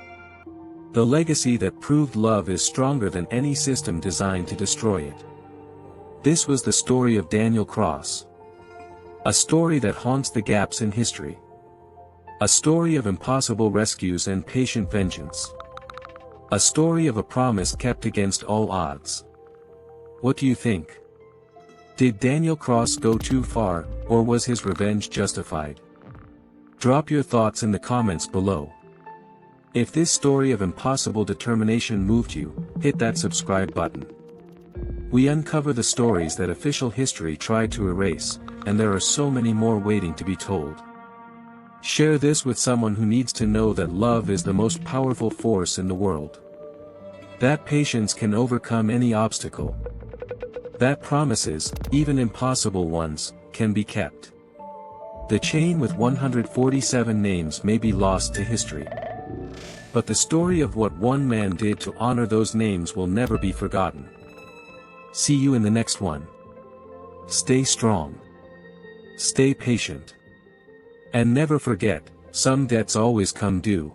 The legacy that proved love is stronger than any system designed to destroy it. This was the story of Daniel Cross. A story that haunts the gaps in history. A story of impossible rescues and patient vengeance. A story of a promise kept against all odds. What do you think? Did Daniel Cross go too far, or was his revenge justified? Drop your thoughts in the comments below. If this story of impossible determination moved you, hit that subscribe button. We uncover the stories that official history tried to erase, and there are so many more waiting to be told. Share this with someone who needs to know that love is the most powerful force in the world. That patience can overcome any obstacle. That promises, even impossible ones, can be kept. The chain with 147 names may be lost to history. But the story of what one man did to honor those names will never be forgotten. See you in the next one. Stay strong. Stay patient. And never forget, some debts always come due.